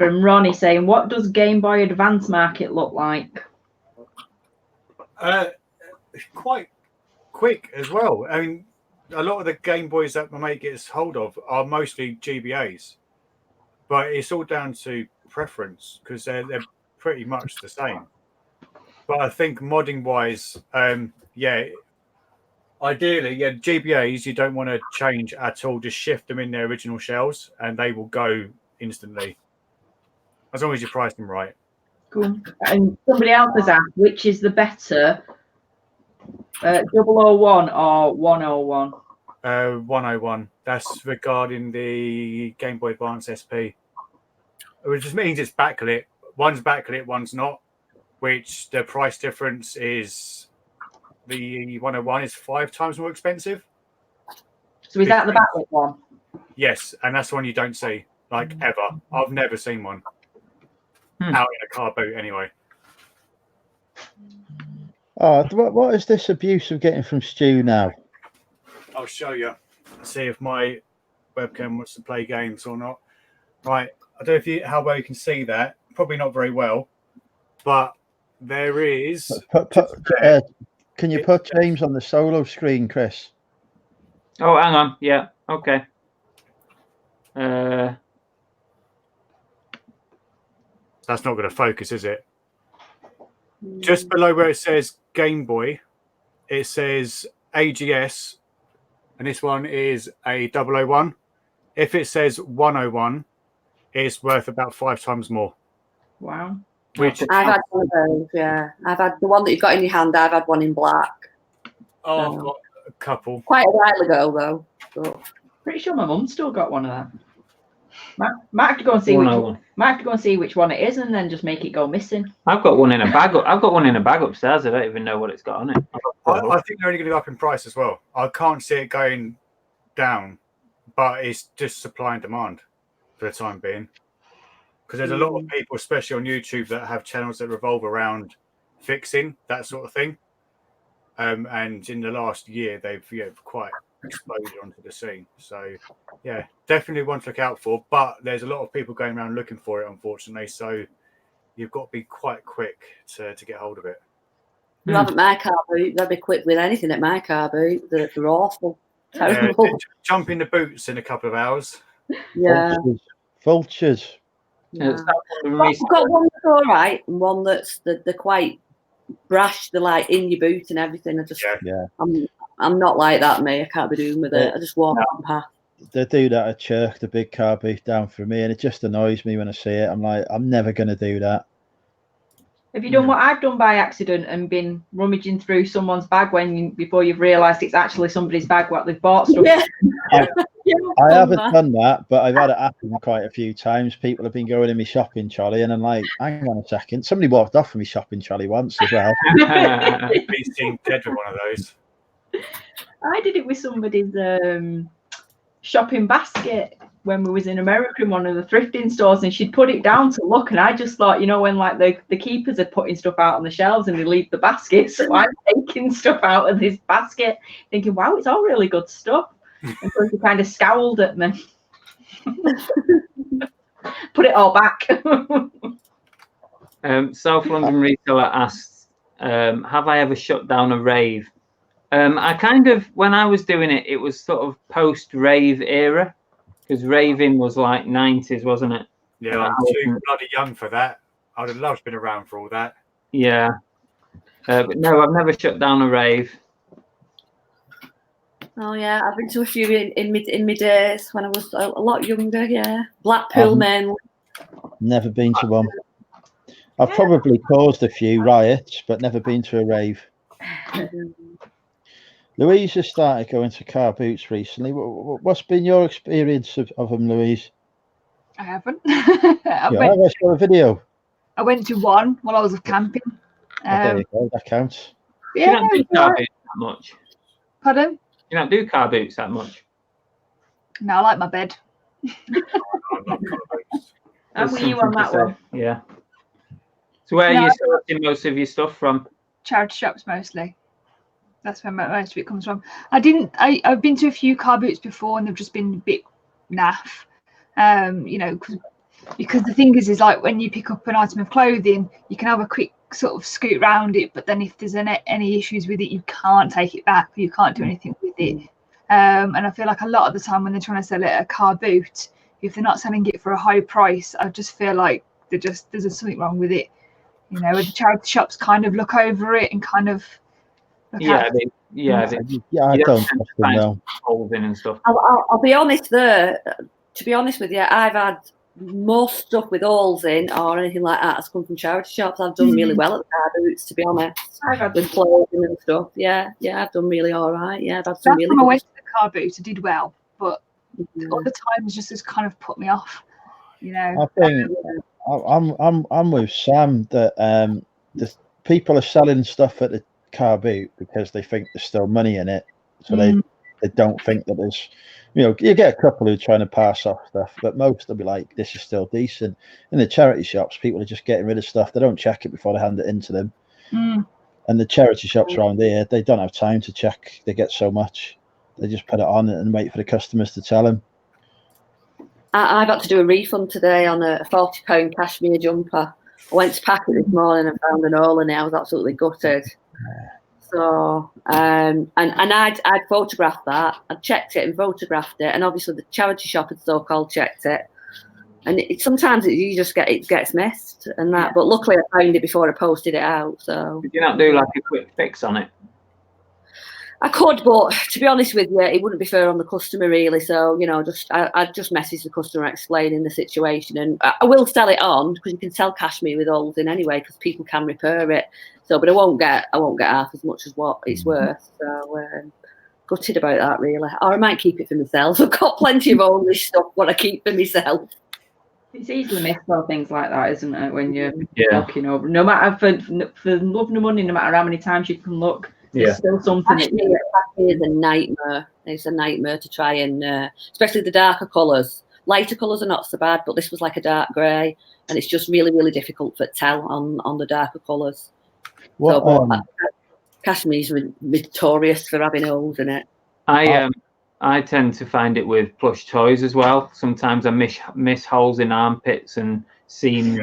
from Ronnie saying, what does Game Boy Advance market look like? Quite quick as well. I mean, a lot of the Game Boys that my mate gets hold of are mostly GBAs, but it's all down to preference because they're pretty much the same. But I think modding wise, ideally, GBAs you don't want to change at all. Just shift them in their original shells, and they will go instantly, as long as you price them right. Cool. And somebody else has asked, which is the better, 001 or 101? 101. That's regarding the Game Boy Advance SP. Which just means it's backlit. One's backlit, one's not. Which the price difference is the 101 is 5 times more expensive. So is that the backlit one? Yes, and that's the one you don't see, like ever. I've never seen one out in a car boot anyway. Oh, what is this abuse of getting from Stu now? I'll show you. See if my webcam wants to play games or not. Right, I don't know how well you can see that. Probably not very well, but there is. Can you put James on the solo screen, Chris? Oh, hang on. Yeah. Okay. That's not going to focus, is it? Just below where it says Game Boy, it says AGS, and this one is a 001. If it says 101, it's worth about 5 times more. Wow. Which I've had one of those, yeah. I've had the one that you've got in your hand. I've had one in black. I've got a couple. Quite a while ago, though. But... Pretty sure my mum still got one of them. Might have to go and see which one it is, and then just make it go missing. I've got one in a bag. I've got one in a bag upstairs. I don't even know what it's got on it. I think they're only going to go up in price as well. I can't see it going down, but it's just supply and demand for the time being. Because there's a lot of people, especially on YouTube, that have channels that revolve around fixing that sort of thing. And in the last year, they've quite exploded onto the scene. So, yeah, definitely one to look out for. But there's a lot of people going around looking for it, unfortunately. So you've got to be quite quick to get hold of it. You haven't my car boot. They'll be quick with anything at my car boot. They're awful. Terrible. Jump in the boots in a couple of hours. Yeah. Vultures. Yeah. I've got one that's all right, and one that's they're quite brash. They're like in your boot and everything. I'm not like that, mate. I can't be doing with it. I just walk on past. They do that at Chirk, the big car boot down for me, and it just annoys me when I see it. I'm like, I'm never going to do that. Have you done what I've done by accident and been rummaging through someone's bag before you've realised it's actually somebody's bag what they've bought stuff? Yeah. I haven't done that, but I've had it happen quite a few times. People have been going in my shopping trolley, and I'm like, hang on a second. Somebody walked off of my shopping trolley once as well. He's seen dead with one of those. I did it with somebody's shopping basket when we was in America in one of the thrifting stores, and she'd put it down to look, and I just thought, when like the keepers are putting stuff out on the shelves and they leave the basket, so I'm taking stuff out of this basket thinking, wow, it's all really good stuff. And so she kind of scowled at me. Put it all back. South London Reseller asks, have I ever shut down a rave? I kind of, when I was doing it, it was sort of post-rave era, because raving was like 90s, wasn't it? Yeah, I'm too bloody young for that. I would have loved to been around for all that. Yeah. But no, I've never shut down a rave. Oh yeah, I've been to a few in my days when I was a lot younger. Yeah, Blackpool mainly. Never been to one. I've probably caused a few riots, but never been to a rave. Louise has started going to car boots recently. What's been your experience of them, Louise? I haven't. I saw a video. I went to one while I was camping. There you go, that counts. Yeah, you don't do car boots that much. Pardon? You don't do car boots that much. No, I like my bed. I'm with you on that one. Yeah. So where are you sourcing most of your stuff from? Charity shops mostly. That's where most of it comes from. I've been to a few car boots before, and they've just been a bit naff. You know, because the thing is like when you pick up an item of clothing, you can have a quick sort of scoot around it, but then if there's any issues with it, you can't take it back, or you can't do anything with it. And I feel like a lot of the time when they're trying to sell it a car boot, if they're not selling it for a high price, I just feel like there's something wrong with it. You know, the charity shops kind of look over it and kind of I don't trust them, no. Holding and stuff. I'll be honest there. To be honest with you, I've had most stuff with holes in or anything like that has come from charity shops. I've done really well at the car boots, to be honest. With clothing and stuff. Yeah, I've done really all right. Yeah, I've had some really. When I went to the car boot, I did well, but other times just has kind of put me off. You know. I think I'm with Sam that the people are selling stuff at the car boot because they think there's still money in it, so they don't think that there's, you know, you get a couple who are trying to pass off stuff, but most will be like, this is still decent. In the charity shops, people are just getting rid of stuff. They don't check it before they hand it into them. And the charity shops around here, they don't have time to check. They get so much, they just put it on and wait for the customers to tell them. I got to do a refund today on a £40 cashmere jumper. I went to pack it this morning and found an hole in it. I was absolutely gutted. So, and I'd photographed that. I'd checked it and photographed it, and obviously the charity shop had so-called checked it. And sometimes it gets missed and that. But luckily, I found it before I posted it out. So did you not do like a quick fix on it? I could, but to be honest with you, it wouldn't be fair on the customer really. So, you know, I'd just message the customer explaining the situation, and I will sell it on because you can sell cashmere with holes in anyway because people can repair it. So, but I won't get half as much as what it's worth. So, gutted about that really. Or I might keep it for myself. I've got plenty of oldish stuff what I keep for myself. It's easily missed or things like that, isn't it? When you're looking over, no matter for love nor money, no matter how many times you can look. It's still something. It's a nightmare. It's a nightmare to try and, especially the darker colours. Lighter colours are not so bad, but this was like a dark grey, and it's just really, really difficult to tell on the darker colours. Cashmere's notorious for having holes in it. I tend to find it with plush toys as well. Sometimes I miss holes in armpits and seams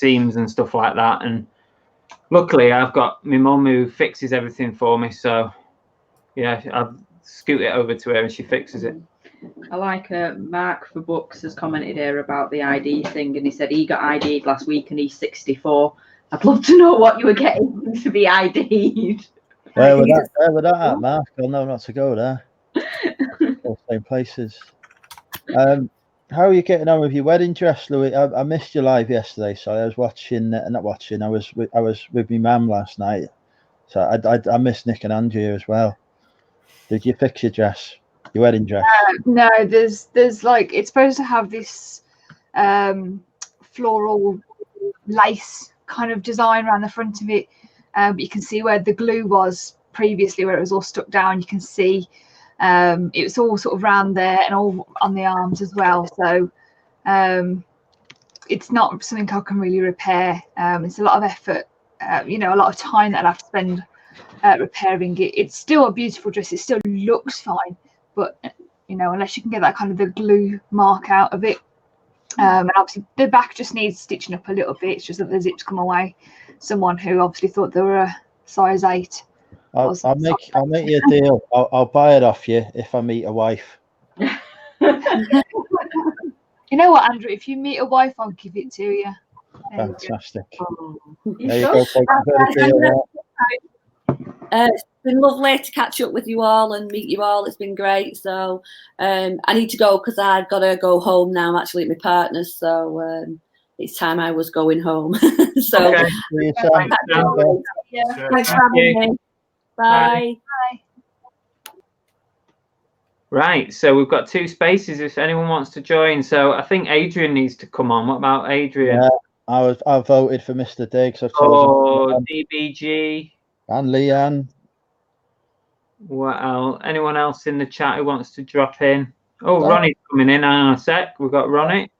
and stuff like that, and luckily, I've got my mum who fixes everything for me. So, yeah, I've scoot it over to her and she fixes it. I like Mark for Books has commented here about the ID thing, and he said he got ID'd last week and he's 64. I'd love to know what you were getting to be ID'd. Where would that at, Mark? I'll know not to go there. All same places. How are you getting on with your wedding dress, Louis? I missed your live yesterday, so I was watching. Not watching. I was with my mum last night, so I missed Nick and Andrea as well. Did you fix your dress, your wedding dress? No, there's like it's supposed to have this floral lace kind of design around the front of it, but you can see where the glue was previously, where it was all stuck down. You can see. It was all sort of round there and all on the arms as well. So it's not something I can really repair. It's a lot of effort, a lot of time that I'll have to spend repairing it. It's still a beautiful dress. It still looks fine, but unless you can get that kind of the glue mark out of it. And obviously the back just needs stitching up a little bit. It's just that the zips come away. Someone who obviously thought they were a size 8. I'll make you a deal. I'll buy it off you if I meet a wife. You know what, Andrew? If you meet a wife, I'll give it to you. Fantastic. It's been lovely to catch up with you all and meet you all. It's been great. So I need to go because I've got to go home now. I'm actually at my partner's, so it's time I was going home. So thanks for having me. Bye. Right, so we've got 2 spaces if anyone wants to join. So I think Adrian needs to come on. What about Adrian? Yeah, I voted for Mr. Diggs. DBG and Leanne. What else? Anyone else in the chat who wants to drop in? Oh, Ronnie's coming in. Hang on a sec. We've got Ronnie.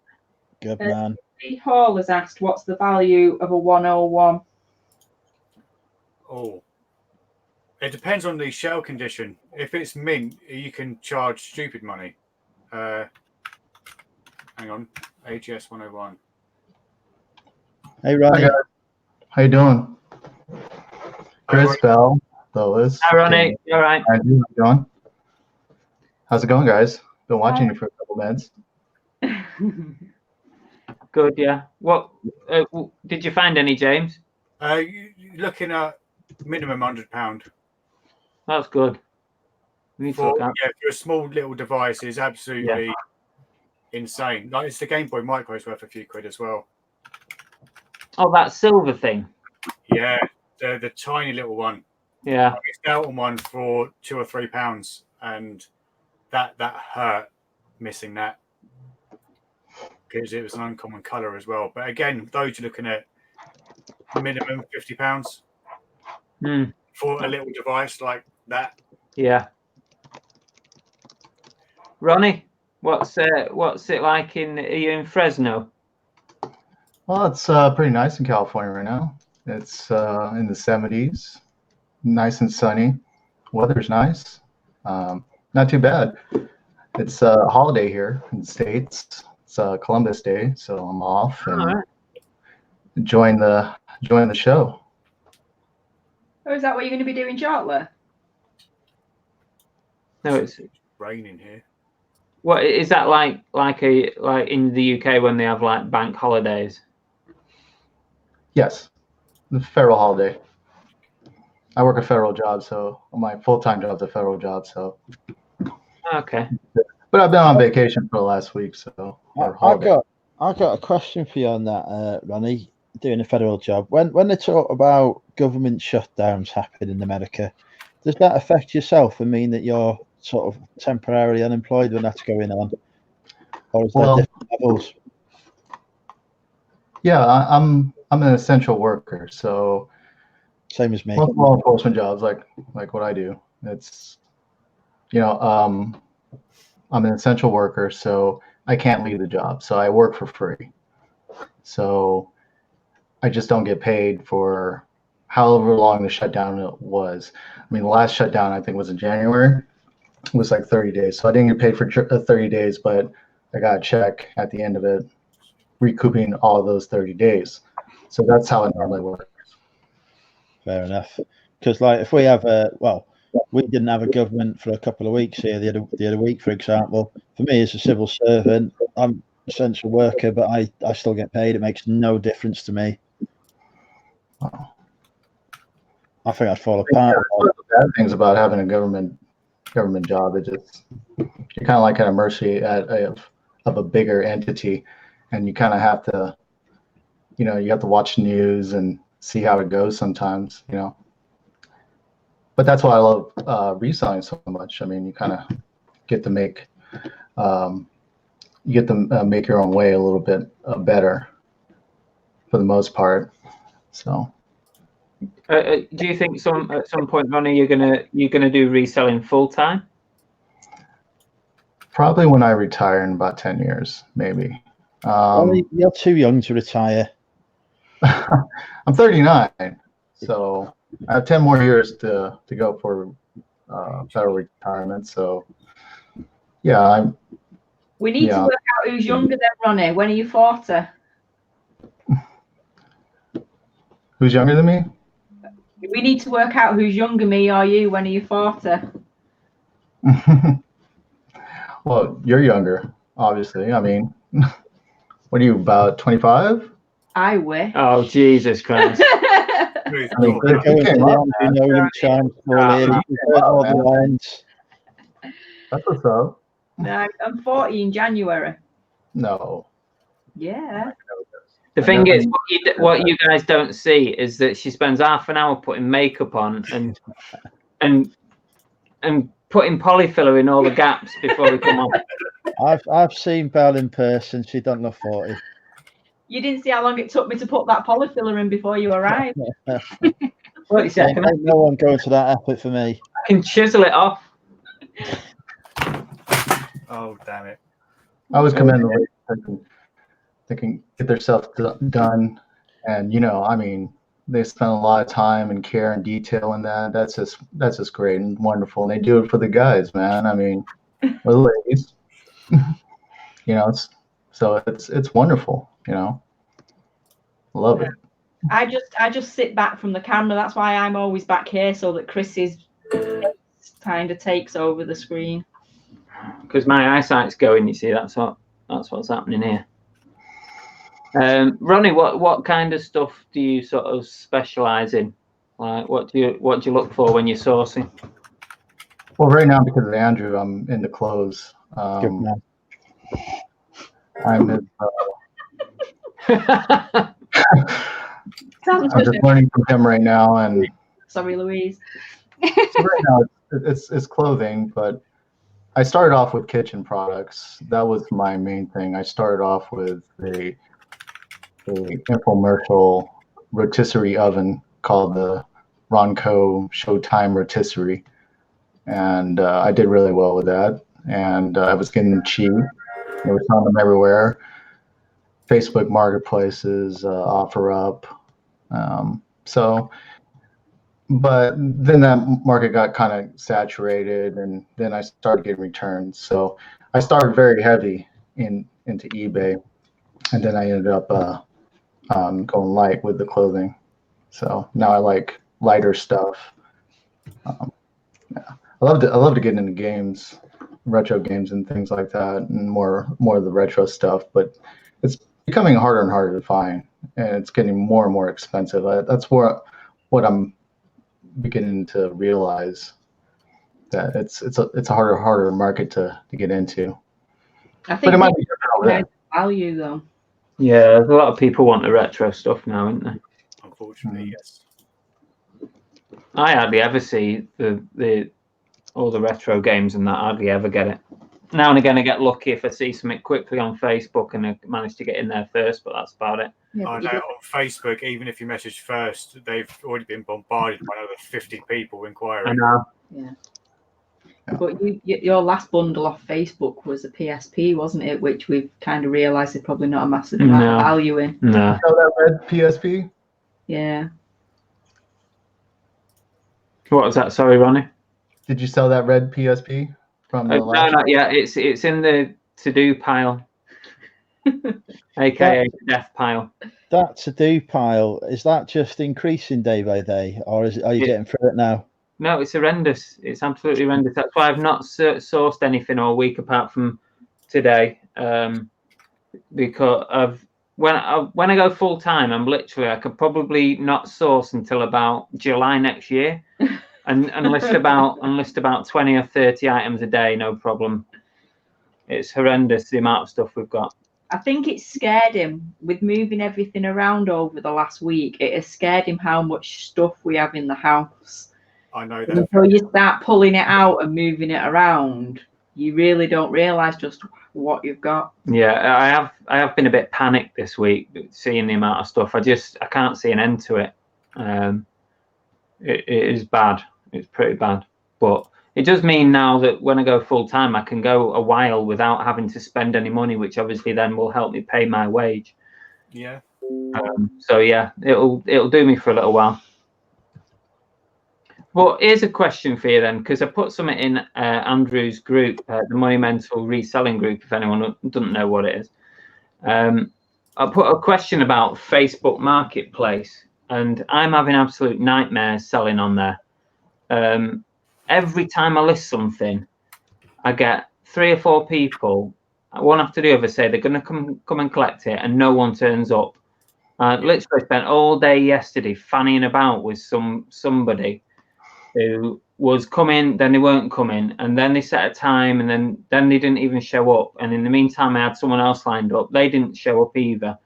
Good man. Andy Hall has asked, what's the value of a 101? Oh, it depends on the shell condition. If it's mint, you can charge stupid money. Hang on, AGS 101. Hey, Ronnie. Hi, guys. How you doing? Chris, Bell, Lois. Hi, Ronnie. You all right? Andy, how you doing? How's it going, guys? Been watching you for a couple minutes. Good, yeah. What did you find any, James? You're looking at minimum £100. That's good. We need to look at. Yeah, for a small little device is absolutely insane. Like it's the Game Boy Micro is worth a few quid as well. Oh, that silver thing. Yeah, the tiny little one. Yeah. I missed out on one for £2 or £3, and that hurt missing that because it was an uncommon colour as well. But again, those you're looking at minimum £50 for a little device like that. Yeah. Ronnie, what's it like are you in Fresno? Well, it's pretty nice in California right now. It's in the 70s, nice and sunny. Weather's nice. Not too bad. It's a holiday here in the States. It's Columbus Day, so I'm off and enjoying the show. Oh, is that what you're going to be doing shortly? No, it's raining here. what is that like in the UK when they have like bank holidays? Yes, the federal holiday. I work a federal job, so my full-time job's a federal job. So, Okay. but I've been on vacation for the last week, so. I've got a question for you on that, Ronnie. Doing a federal job, when they talk about government shutdowns happening in America, does that affect yourself and mean that you're sort of temporarily unemployed when that's going on, or is there different levels? Yeah, I'm an essential worker, so same as me. Most law enforcement jobs, like what I do, it's I'm an essential worker, so I can't leave the job, so I work for free. So I just don't get paid for however long the shutdown was. I mean, the last shutdown I think was in January. It was like 30 days, so I didn't get paid for 30 days, but I got a check at the end of it, recouping all of those 30 days. So that's how it normally works. Fair enough. Because like if we have we didn't have a government for a couple of weeks here the other week, for example. For me as a civil servant, I'm an essential worker, but I still get paid. It makes no difference to me. Wow. I think I'd fall apart. One of the bad things about having a government job, it just you're kind of like at a mercy of a bigger entity, and you kind of have to, you have to watch news and see how it goes sometimes, But that's why I love reselling so much. I mean, you kind of get to make make your own way a little bit better for the most part. So. Do you think at some point, Ronnie, you're gonna do reselling full time? Probably when I retire in about 10 years, maybe. You're too young to retire. I'm 39, so I have 10 more years to go for federal retirement. So, yeah, We need to work out who's younger than Ronnie. When are you 40? Who's younger than me? We need to work out who's younger, me or you. When are you 40? Well, you're younger, obviously. I mean, what are you, about 25? I wish. Oh, Jesus Christ. That's what's up. No, I'm 40 in January. No. Yeah. The thing is, what you guys don't see is that she spends half an hour putting makeup on and putting polyfiller in all the gaps before we come on. I've seen Belle in person. She don't look 40. You didn't see how long it took me to put that polyfiller in before you arrived. 40 seconds. No one going to that effort for me. I can chisel it off. Oh, damn it. I was commending they can get themselves done. And, I mean, they spend a lot of time and care and detail in that. That's just great and wonderful. And they do it for the guys, man. I mean, or the ladies. It's wonderful. Love it. I just sit back from the camera. That's why I'm always back here, so that Chris's kind of takes over the screen. Because my eyesight's going, you see. That's what's happening here. Ronnie, what kind of stuff do you sort of specialize in? Like, what do you look for when you're sourcing? Well, right now, because of Andrew, I'm into clothes. I'm his. I'm just learning from him right now, and sorry, Louise. So right now, it's clothing, but I started off with kitchen products. That was my main thing. I started off with a infomercial rotisserie oven called the Ronco Showtime Rotisserie, and I did really well with that. And I was getting them cheap. I was selling them everywhere. Facebook marketplaces, OfferUp. But then that market got kind of saturated, and then I started getting returns. So I started very heavy into eBay, and then I ended up going light with the clothing. So now I like lighter stuff. Yeah. I love to get into games, retro games and things like that, and more of the retro stuff. But it's becoming harder and harder to find, and it's getting more and more expensive. That's what I'm beginning to realize, that it's a harder market to get into. I think, but it might be different value though. Yeah, there's a lot of people want the retro stuff now, isn't there? Unfortunately, yes. I hardly ever see all the retro games, and that I hardly ever get it. Now and again, I get lucky if I see something quickly on Facebook and I manage to get in there first, but that's about it. Yeah, I know on Facebook, even if you message first, they've already been bombarded by another 50 people inquiring. I know. Yeah. But your last bundle off Facebook was a PSP, wasn't it? Which we've kind of realised is probably not a massive amount of value in. No. You sell that red PSP? Yeah. What was that? Sorry, Ronnie. Did you sell that red PSP from the last? No, not yet. It's in the to-do pile, aka death pile. That to-do pile, is that just increasing day by day, or are you getting through it now? No, it's horrendous. It's absolutely horrendous. That's why I've not sourced anything all week apart from today, because when I go full time, I could probably not source until about July next year, and list about 20 or 30 items a day, no problem. It's horrendous the amount of stuff we've got. I think it scared him with moving everything around over the last week. It has scared him how much stuff we have in the house. I know that. Until you start pulling it out and moving it around, you really don't realise just what you've got. Yeah, I have been a bit panicked this week seeing the amount of stuff. I can't see an end to it. It is bad. It's pretty bad. But it does mean now that when I go full time, I can go a while without having to spend any money, which obviously then will help me pay my wage. Yeah. So yeah, it'll do me for a little while. Well, here's a question for you then, because I put something in Andrew's group, the Monumental Reselling group, if anyone doesn't know what it is. I put a question about Facebook Marketplace, and I'm having absolute nightmares selling on there. Every time I list something, I get 3 or 4 people, one after the other, say they're going to come and collect it, and no one turns up. I literally spent all day yesterday fanning about with somebody who was coming, then they weren't coming, and then they set a time, and then they didn't even show up. And in the meantime, I had someone else lined up. They didn't show up either,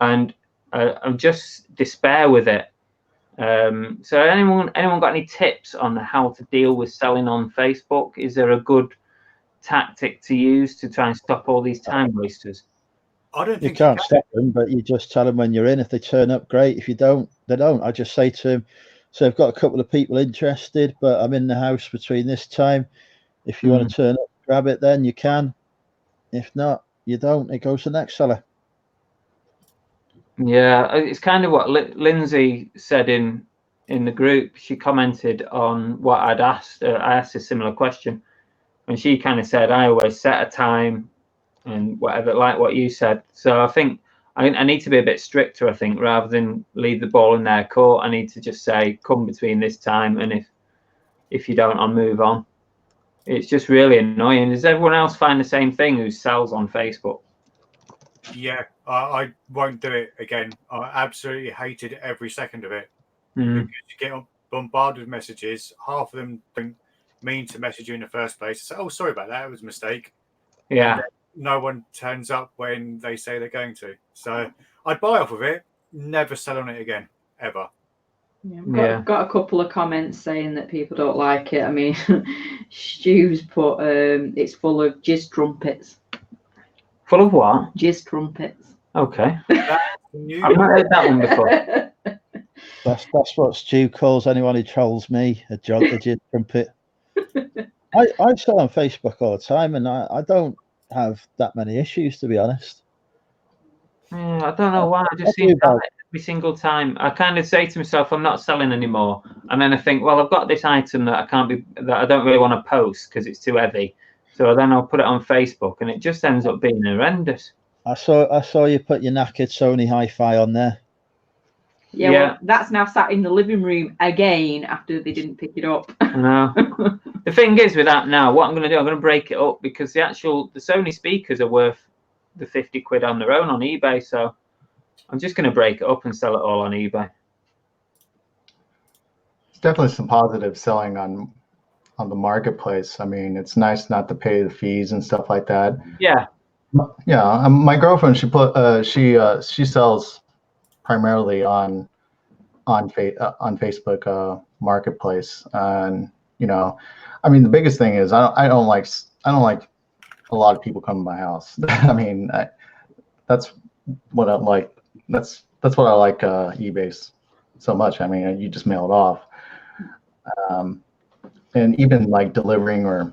and I'm just despair with it. So anyone got any tips on how to deal with selling on Facebook? Is there a good tactic to use to try and stop all these time wasters? I don't think you can't stop them, but you just tell them when you're in. If they turn up, great. If you don't, they don't. I just say to them, so I've got a couple of people interested, but I'm in the house between this time. If you want to turn up, grab it, then you can. If not, you don't. It goes to the next seller. Yeah, it's kind of what Lindsay said in the group. She commented on what I'd asked. I asked a similar question, and she kind of said, I always set a time and whatever, like what you said. So I think I need to be a bit stricter, I think, rather than leave the ball in their court. I need to just say, come between this time, and if you don't, I'll move on. It's just really annoying. Does everyone else find the same thing who sells on Facebook? Yeah, I won't do it again. I absolutely hated every second of it. Mm. Because you get bombarded with messages. Half of them don't mean to message you in the first place. So, oh, sorry about that. It was a mistake. Yeah. And no one turns up when they say they're going to. So I'd buy off of it. Never sell on it again, ever. Yeah, got a couple of comments saying that people don't like it. I mean, Stu's put it's full of jizz trumpets. Full of what? Jizz trumpets. Okay. I've not heard that one before. That's what Stu calls anyone who trolls me, a jizz trumpet. I sell on Facebook all the time, and I don't have that many issues, to be honest. Yeah, I don't know why. I just seem to sell it every single time. I kind of say to myself, I'm not selling anymore, and then I think, well, I've got this item that I don't really want to post because it's too heavy. So then I'll put it on Facebook, and it just ends up being horrendous. I saw you put your knackered Sony Hi-Fi on there. Yeah, well, that's now sat in the living room again after they didn't pick it up. No. The thing is with that now, what I'm going to do, I'm going to break it up because the Sony speakers are worth the 50 quid on their own on eBay. So I'm just going to break it up and sell it all on eBay. It's definitely some positive selling on the marketplace. I mean, it's nice not to pay the fees and stuff like that. Yeah. Yeah. My girlfriend, she sells primarily on Facebook marketplace, and I mean, the biggest thing is I don't like a lot of people come to my house. I mean, that's what I like. That's what I like eBay so much. I mean, you just mail it off, and even like delivering or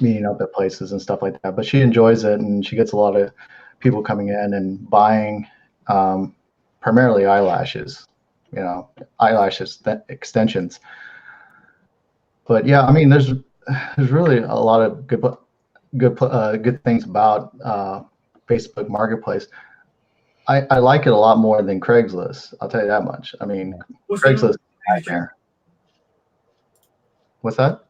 meeting up at places and stuff like that. But she enjoys it, and she gets a lot of people coming in and buying primarily eyelashes, extensions. But yeah, I mean, there's really a lot of good things about Facebook Marketplace. I like it a lot more than Craigslist. I'll tell you that much. I mean, Craigslist. What's that?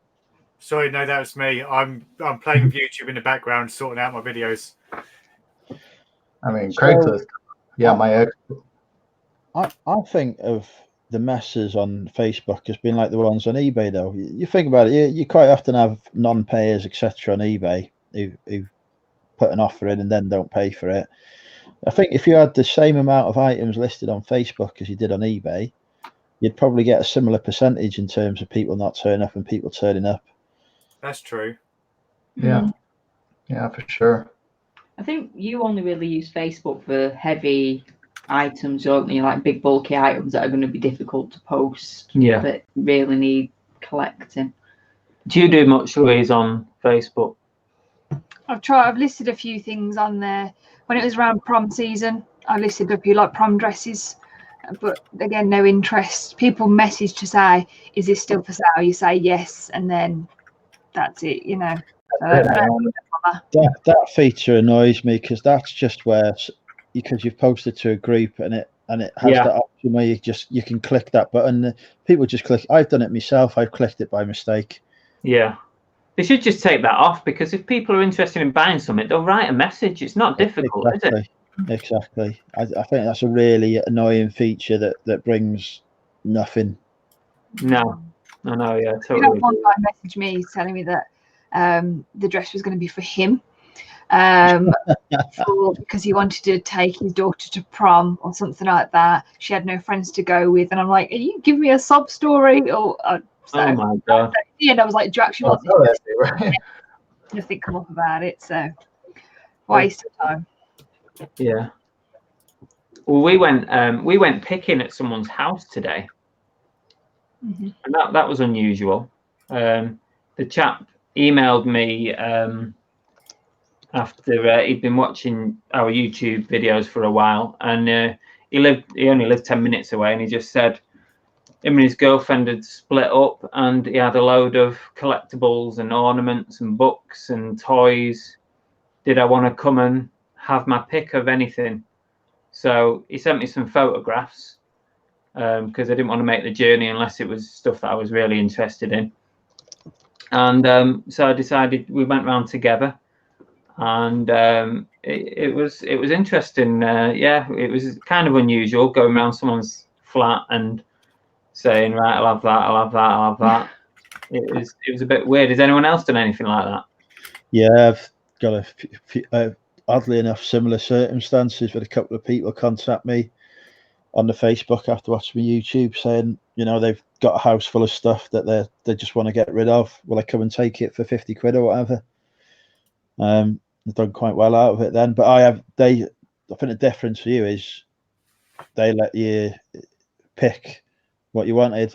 Sorry, no, that was me. I'm playing with YouTube in the background, sorting out my videos. I mean, Craigslist. Yeah, my ex. I think of the messes on Facebook as being like the ones on eBay, though. You think about it, you quite often have non-payers, etc., on eBay who put an offer in and then don't pay for it. I think if you had the same amount of items listed on Facebook as you did on eBay, you'd probably get a similar percentage in terms of people not turning up and people turning up. That's true. Yeah. Yeah, for sure. I think you only really use Facebook for heavy items, don't you? Like big bulky items that are going to be difficult to post. Yeah. That really need collecting. Do you do much, Louise, on Facebook? I've listed a few things on there. When it was around prom season, I listed a few like prom dresses, but again, no interest. People message to say, "Is this still for sale?" You say yes, and then that's it. That feature annoys me because that's just where, because you've posted to a group and it has that option where you can click that button. People just click. I've done it myself. I've clicked it by mistake. Yeah. They should just take that off, because if people are interested in buying something, they'll write a message. It's not difficult, is it? Exactly. I think that's a really annoying feature that brings nothing. No, I know. Yeah, totally. One guy messaged me telling me that the dress was going to be for him, because he wanted to take his daughter to prom or something like that. She had no friends to go with, and I'm like, "Are you giving me a sob story?" Or oh my god! And I was like, "Do you actually want this?" Right? Nothing come up about it, so waste of time. Yeah. Well, we went picking at someone's house today, and that was unusual. The chap emailed me after he'd been watching our YouTube videos for a while, and he only lived 10 minutes away, and he just said him and his girlfriend had split up, and he had a load of collectibles and ornaments and books and toys. Did I want to come and have my pick of anything? So he sent me some photographs, because I didn't want to make the journey unless it was stuff that I was really interested in. And so I decided we went round together, and it was interesting. Yeah, it was kind of unusual going around someone's flat and saying, right, I'll have that, I'll have that, I'll have that. It was a bit weird. Has anyone else done anything like that? Yeah, I've got a few, oddly enough, similar circumstances with a couple of people contact me on the Facebook after watching my YouTube saying, you know, they've got a house full of stuff that they just want to get rid of. Will I come and take it for 50 quid or whatever? I've done quite well out of it then. But I think the difference for you is they let you pick what you wanted.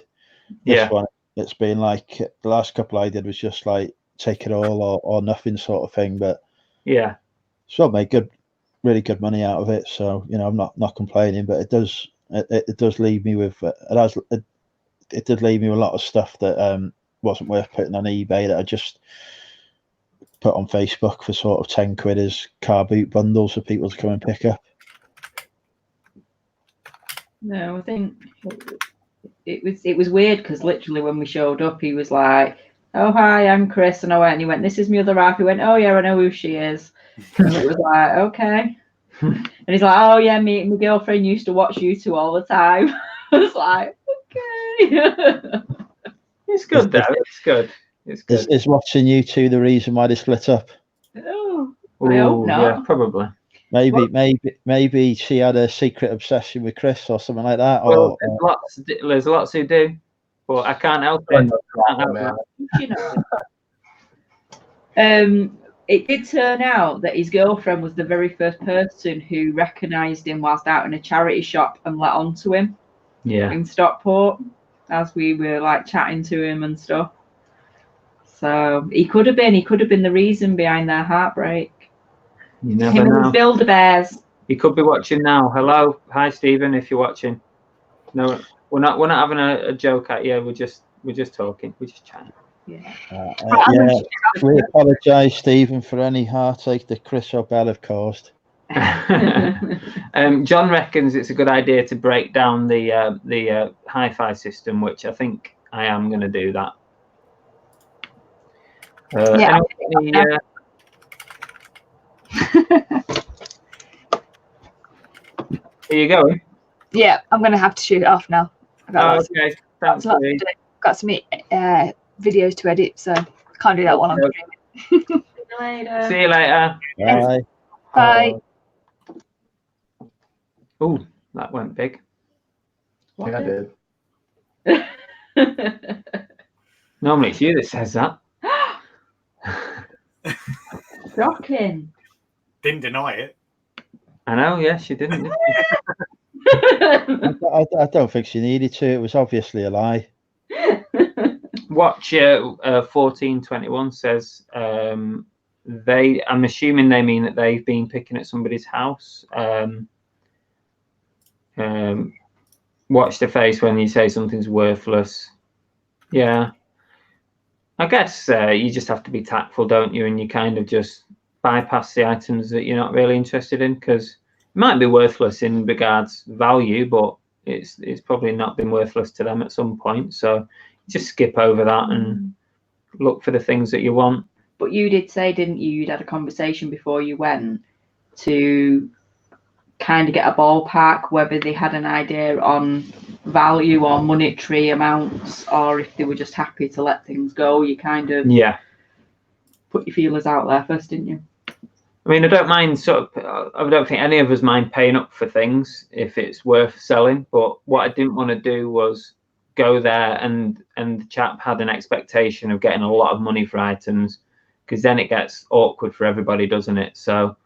This one, it's been like the last couple I did was just like take it all or nothing sort of thing. But yeah, so I made really good money out of it. So, you know, I'm not complaining, but it does leave me with it did leave me with a lot of stuff that wasn't worth putting on eBay that I just put on Facebook for sort of 10 quid as car boot bundles for people to come and pick up. No, I think it was weird because literally when we showed up, he was like, "Oh hi, I'm Chris," and I went, and he went, "This is my other half." He went, "Oh yeah, I know who she is," and it was like, okay. And he's like, "Oh yeah, my girlfriend used to watch you two all the time." I was like, okay. It's good though. It's good. It's good. Is watching you two the reason why they split up? Oh, I hope not. Yeah, probably. Maybe she had a secret obsession with Chris or something like that. Well, Or there's lots who do, but I can't help it. It did turn out that his girlfriend was the very first person who recognised him whilst out in a charity shop and let on to him. Yeah. In Stockport, as we were like chatting to him and stuff. So he could have been the reason behind their heartbreak. You never Him know. and his Build-A-Bears. He could be watching now. Hello, hi Stephen, if you're watching. No, we're not having a joke at you. We're just talking. We're just chatting. Yeah. We apologise, Stephen, for any heartache that Chris or Belle have caused. John reckons it's a good idea to break down the hi-fi system, which I think I am going to do that. Are you going? Yeah, I'm going to have to shoot it off now. Okay, thanks. Got some videos to edit, so I can't do that while I'm streaming. See you later. See you later. Bye. Bye. Oh, that went big. Yeah, I did. Normally it's you that says that. Shocking. Didn't deny it. I know, yes, you didn't. I don't think she needed to. It was obviously a lie. Watch 1421 says I'm assuming they mean that they've been picking at somebody's house. Watch the face when you say something's worthless. Yeah. I guess you just have to be tactful, don't you? And you kind of just bypass the items that you're not really interested in, because it might be worthless in regards value, but it's probably not been worthless to them at some point. So just skip over that and look for the things that you want. But you did say, didn't you, you'd had a conversation before you went to kind of get a ballpark whether they had an idea on value or monetary amounts, or if they were just happy to let things go. You kind of put your feelers out there first, didn't you? I mean, I don't mind I don't think any of us mind paying up for things if it's worth selling, but what I didn't want to do was go there and the chap had an expectation of getting a lot of money for items, because then it gets awkward for everybody, doesn't it? So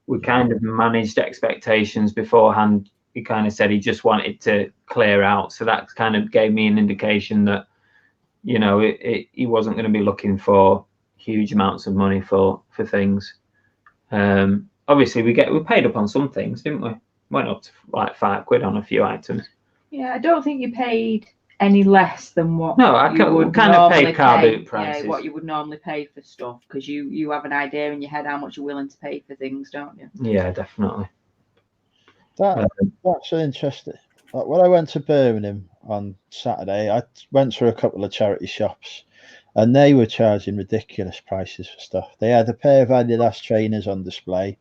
we kind of managed expectations beforehand. He kind of said he just wanted to clear out, so that kind of gave me an indication that, you know, he wasn't going to be looking for huge amounts of money for things. Obviously we paid up on some things, didn't we? went up to like £5 on a few items. Yeah, I don't think you paid any less than what No, I would kind of normally paid car pay. boot prices. Yeah, what you would normally pay for stuff, because you have an idea in your head how much you're willing to pay for things, don't you? Yeah, definitely. That's interesting. Like, when I went to Birmingham on Saturday, I went through a couple of charity shops, and they were charging ridiculous prices for stuff. They had a pair of Adidas trainers on display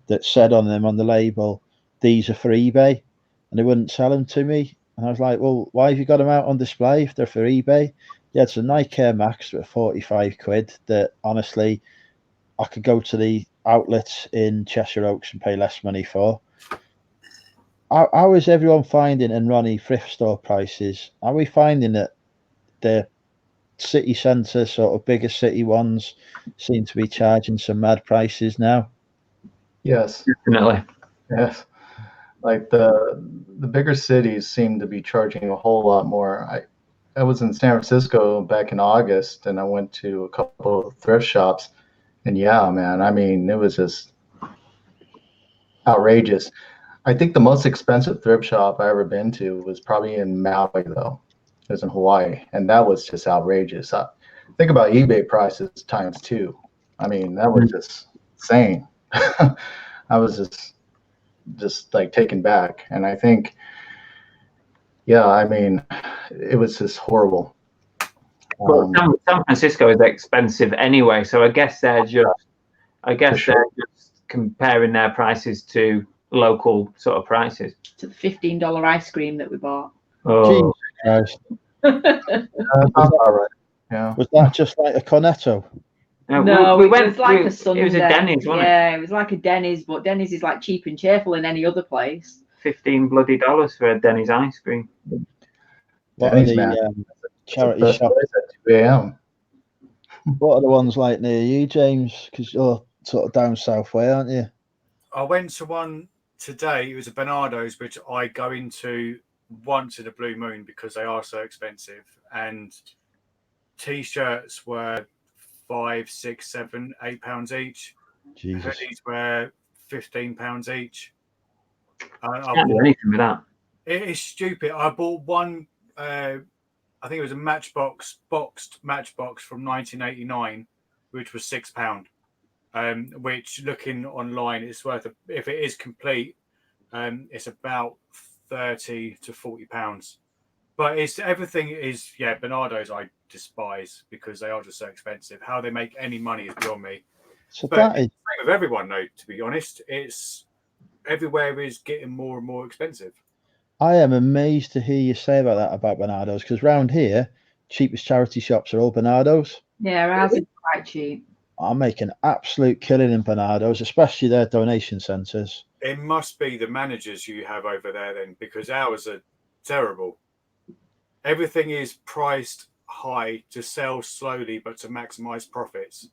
that said on them, on the label, "These are for eBay," and they wouldn't sell them to me. And I was like, well, why have you got them out on display if they're for eBay? They had some Nike Air Max for 45 quid that honestly I could go to the outlets in Cheshire Oaks and pay less money for. How is everyone finding, and Ronnie, thrift store prices? Are we finding that the city centre, sort of bigger city ones, seem to be charging some mad prices now? Yes. Definitely. Yes. Like the bigger cities seem to be charging a whole lot more. I was in San Francisco back in August, and I went to a couple of thrift shops, and yeah, man, I mean, it was just outrageous. I think the most expensive thrift shop I ever been to was probably in Maui, though. It was in Hawaii, and that was just outrageous. Think about eBay prices times 2. I mean, that was just insane. I was just like taken back, and I think, yeah, I mean, it was just horrible. Well, San Francisco is expensive anyway, so I guess they're just comparing their prices to local sort of prices. To the $15 ice cream that we bought. Oh, Jesus Christ. That's all right. Yeah. Was that just like a Cornetto? No, we it went. was like a Sunday. It was a Denny's, wasn't it? Yeah, it was like a Denny's, but Denny's is like cheap and cheerful in any other place. $15 bloody for a Denny's ice cream. What Denny's, are man. the charity Best shops? place at 2 a.m. What are the ones like near you, James? Because you're sort of down south way, aren't you? I went to one today. It was a Bernardo's, which I go into once in a blue moon because they are so expensive. And t-shirts were £5, £6, £7, £8 each. Jesus. Hoodies were £15 each. Can't do anything with that. It is stupid. I bought one. I think it was a boxed Matchbox from 1989, which was £6. Which, looking online, it's worth, if it is complete, it's about £30 to £40. But everything is, yeah, Bernardo's I despise because they are just so expensive. How they make any money is beyond me. So But that is, it's the same with everyone, though, to be honest. It's everywhere is getting more and more expensive. I am amazed to hear you say about that about Bernardo's, because round here, cheapest charity shops are all Bernardo's. Yeah, ours is quite cheap. I'm making absolute killing in Bernardo's, especially their donation centres. It must be the managers you have over there then, because ours are terrible. Everything is priced high to sell slowly, but to maximize profits.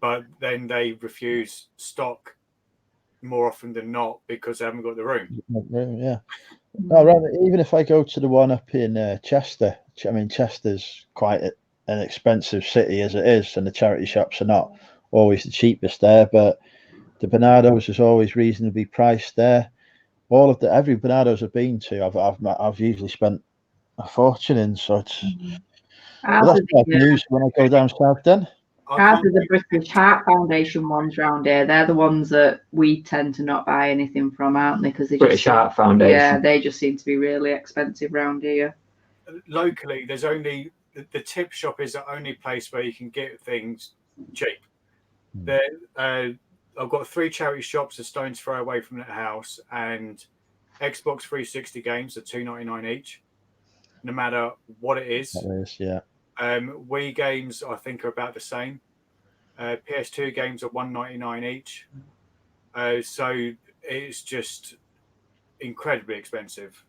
But then they refuse stock more often than not because they haven't got the room. Yeah. No, rather, even if I go to the one up in Chester, I mean, Chester's quite an expensive city as it is, and the charity shops are not always the cheapest there, but the Bernardo's is always reasonably priced there. Every Bernardo's I've been to, I've usually spent a fortune in, so it's well, that's bad news when I go down south then. Ours are the British Heart Foundation ones round here. They're the ones that we tend to not buy anything from, aren't they? Because British Heart Foundation. Yeah, they just seem to be really expensive round here. Locally, there's only the tip shop is the only place where you can get things cheap. I've got 3 charity shops, a stone's throw away from the house, and Xbox 360 games are $2.99 each, no matter what it is. That is, yeah. Wii games, I think, are about the same. PS2 games are $1.99 each. So it's just incredibly expensive.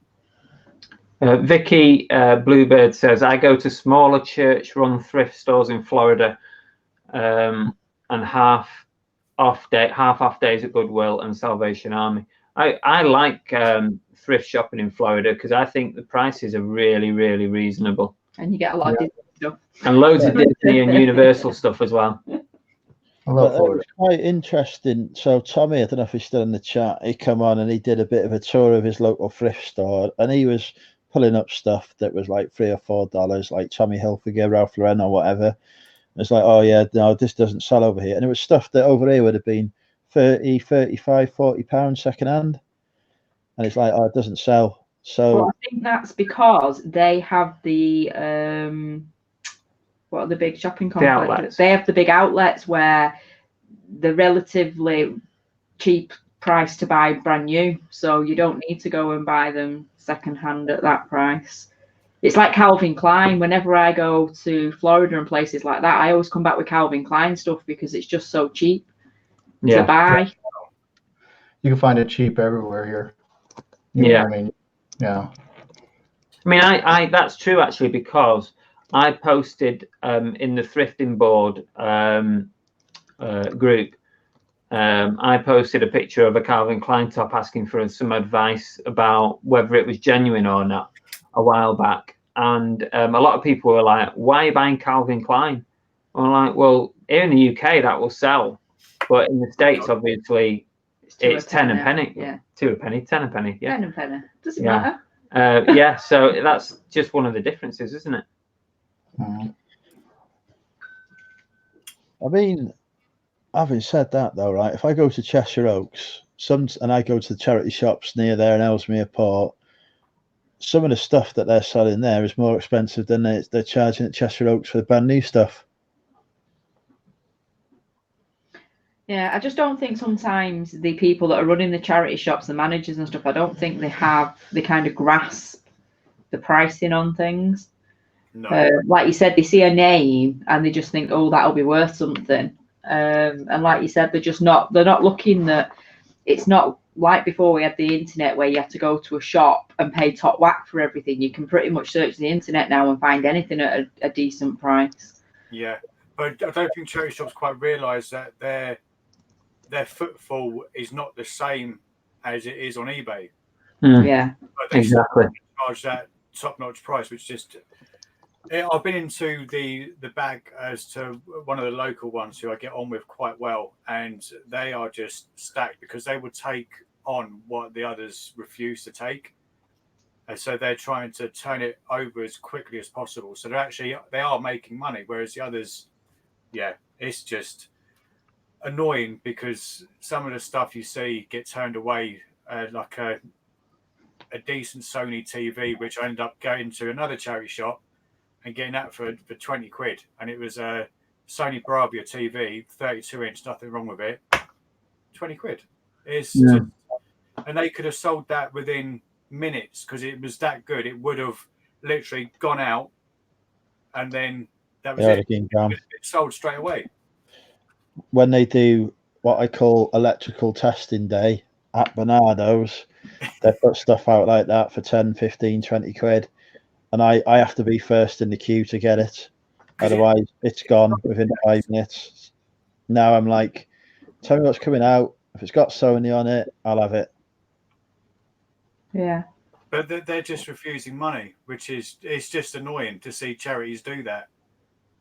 Vicky Bluebird says, I go to smaller church-run thrift stores in Florida, and half off days at Goodwill and Salvation Army. I like thrift shopping in Florida because I think the prices are really, really reasonable. And you get a lot of Disney stuff. And loads of Disney and Universal stuff as well. I love But it Florida. was quite interesting. So Tommy, I don't know if he's still in the chat, he come on and he did a bit of a tour of his local thrift store, and he was pulling up stuff that was like $3 or $4, like Tommy Hilfiger, Ralph Lauren or whatever. It's like, oh yeah, no, this doesn't sell over here. And it was stuff that over here would have been 30, 35, 40 pounds second hand. And it's like, oh, it doesn't sell. So Well, I think that's because they have the what are the big shopping complexes? They have the big outlets where the relatively cheap price to buy brand new, so you don't need to go and buy them second hand at that price. It's like Calvin Klein. Whenever I go to Florida and places like that, I always come back with Calvin Klein stuff because it's just so cheap to buy. You can find it cheap everywhere here. I mean, yeah. I mean, I that's true actually, because I posted in the thrifting board group. I posted a picture of a Calvin Klein top asking for some advice about whether it was genuine or not a while back, and a lot of people were like, "Why are you buying Calvin Klein?" I'm like, "Well, here in the UK that will sell, but in the States, obviously, it's 10 a penny. Yeah, 2 a penny, 10 a penny. Yeah, 10 a penny. Doesn't matter. Yeah, so that's just one of the differences, isn't it? I mean, having said that though, right, if I go to Cheshire Oaks, and I go to the charity shops near there in Ellesmere Port, some of the stuff that they're selling there is more expensive than they're charging at Cheshire Oaks for the brand new stuff. Yeah, I just don't think sometimes the people that are running the charity shops, the managers and stuff, I don't think they kind of grasp the pricing on things. No. Like you said, they see a name and they just think, oh, that'll be worth something. And like you said, they're not looking that it's not like before we had the internet where you had to go to a shop and pay top whack for everything. You can pretty much search the internet now and find anything at a decent price. Yeah, but I don't think charity shops quite realise that their footfall is not the same as it is on eBay. Yeah, but they exactly charge that top-notch price, which just. I've been into the bag as to one of the local ones who I get on with quite well, and they are just stacked because they would take on what the others refuse to take, and so they're trying to turn it over as quickly as possible. So they are making money, whereas the others, it's just annoying because some of the stuff you see get turned away, like a decent Sony TV, which I ended up going to another charity shop and getting that for 20 quid. And it was a Sony Bravia TV, 32-inch, nothing wrong with it. 20 quid. And they could have sold that within minutes because it was that good. It would have literally gone out and then that was it. It sold straight away. When they do what I call electrical testing day at Bernardo's, they put stuff out like that for 10, 15, 20 quid. And I have to be first in the queue to get it. Otherwise, it's gone within 5 minutes. Now I'm like, tell me what's coming out. If it's got Sony on it, I'll have it. Yeah. But they're just refusing money, it's just annoying to see charities do that.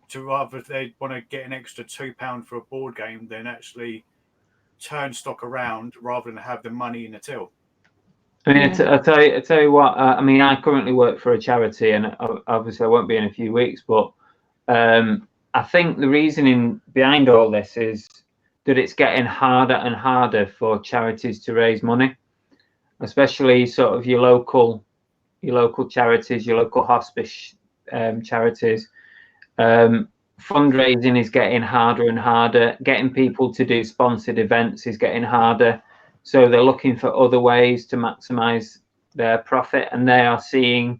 To rather they want to get an extra £2 for a board game than actually turn stock around rather than have the money in the till. I mean, I tell you what. I mean, I currently work for a charity, and obviously I won't be in a few weeks. But I think the reasoning behind all this is that it's getting harder and harder for charities to raise money, especially sort of your local charities, your local hospice charities. Fundraising is getting harder and harder. Getting people to do sponsored events is getting harder. So they're looking for other ways to maximize their profit, and they're seeing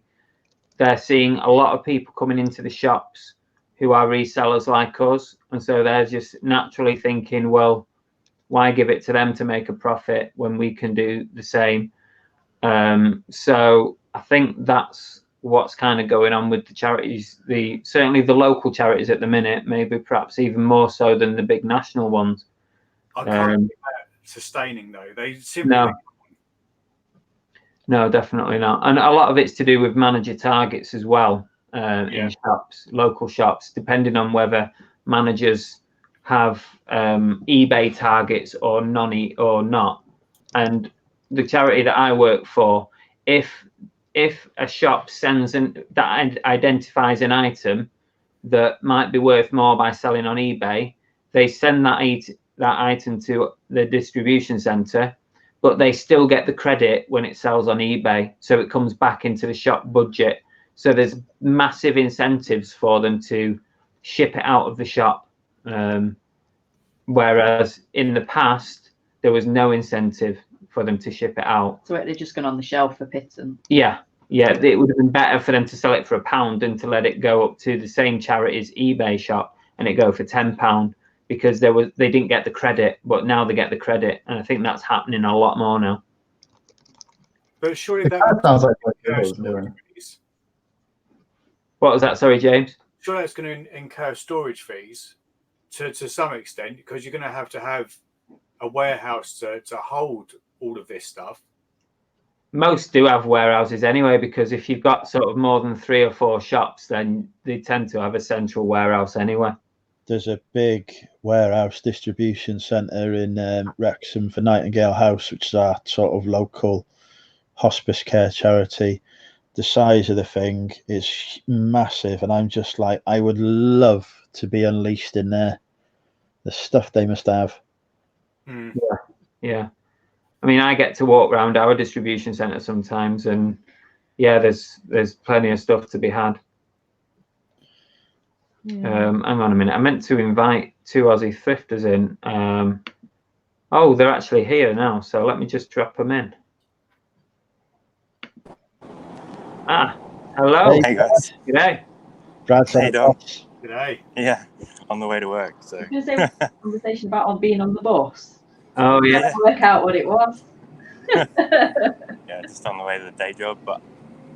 a lot of people coming into the shops who are resellers like us, and so they're just naturally thinking, well, why give it to them to make a profit when we can do the same? So I think that's what's kind of going on with the charities, certainly the local charities at the minute, maybe perhaps even more so than the big national ones. I can't sustaining though. They simply no, definitely not. And a lot of it's to do with manager targets as well in shops, local shops, depending on whether managers have eBay targets or or not. And the charity that I work for, if a shop sends that identifies an item that might be worth more by selling on eBay, they send that item to the distribution center, but they still get the credit when it sells on eBay, so it comes back into the shop budget. So there's massive incentives for them to ship it out of the shop, whereas in the past there was no incentive for them to ship it out. So they're just gone on the shelf for pittance. Yeah, it would have been better for them to sell it for £1 than to let it go up to the same charity's eBay shop and it go for £10, because they didn't get the credit, but now they get the credit, and I think that's happening a lot more now. But surely That sounds like what Google's doing. What was that? Sorry, James. Sure, that's going to incur storage fees to some extent, because you're going to have a warehouse to hold all of this stuff. Most do have warehouses anyway, because if you've got sort of more than 3 or 4 shops, then they tend to have a central warehouse anyway. There's a big warehouse distribution centre in Wrexham for Nightingale House, which is our sort of local hospice care charity. The size of the thing is massive, and I'm just like, I would love to be unleashed in there. The stuff they must have. Yeah. I mean, I get to walk around our distribution centre sometimes, and yeah, there's plenty of stuff to be had. Hang on a minute. I meant to invite 2 Aussie thrifters in. Oh, they're actually here now, so let me just drop them in. Hello. Hey guys. G'day. Brad's Hey, Dom. Today. Yeah, on the way to work. So. I was going to say, we had a conversation about being on the bus. Oh yeah. I work out what it was. Yeah, just on the way to the day job, but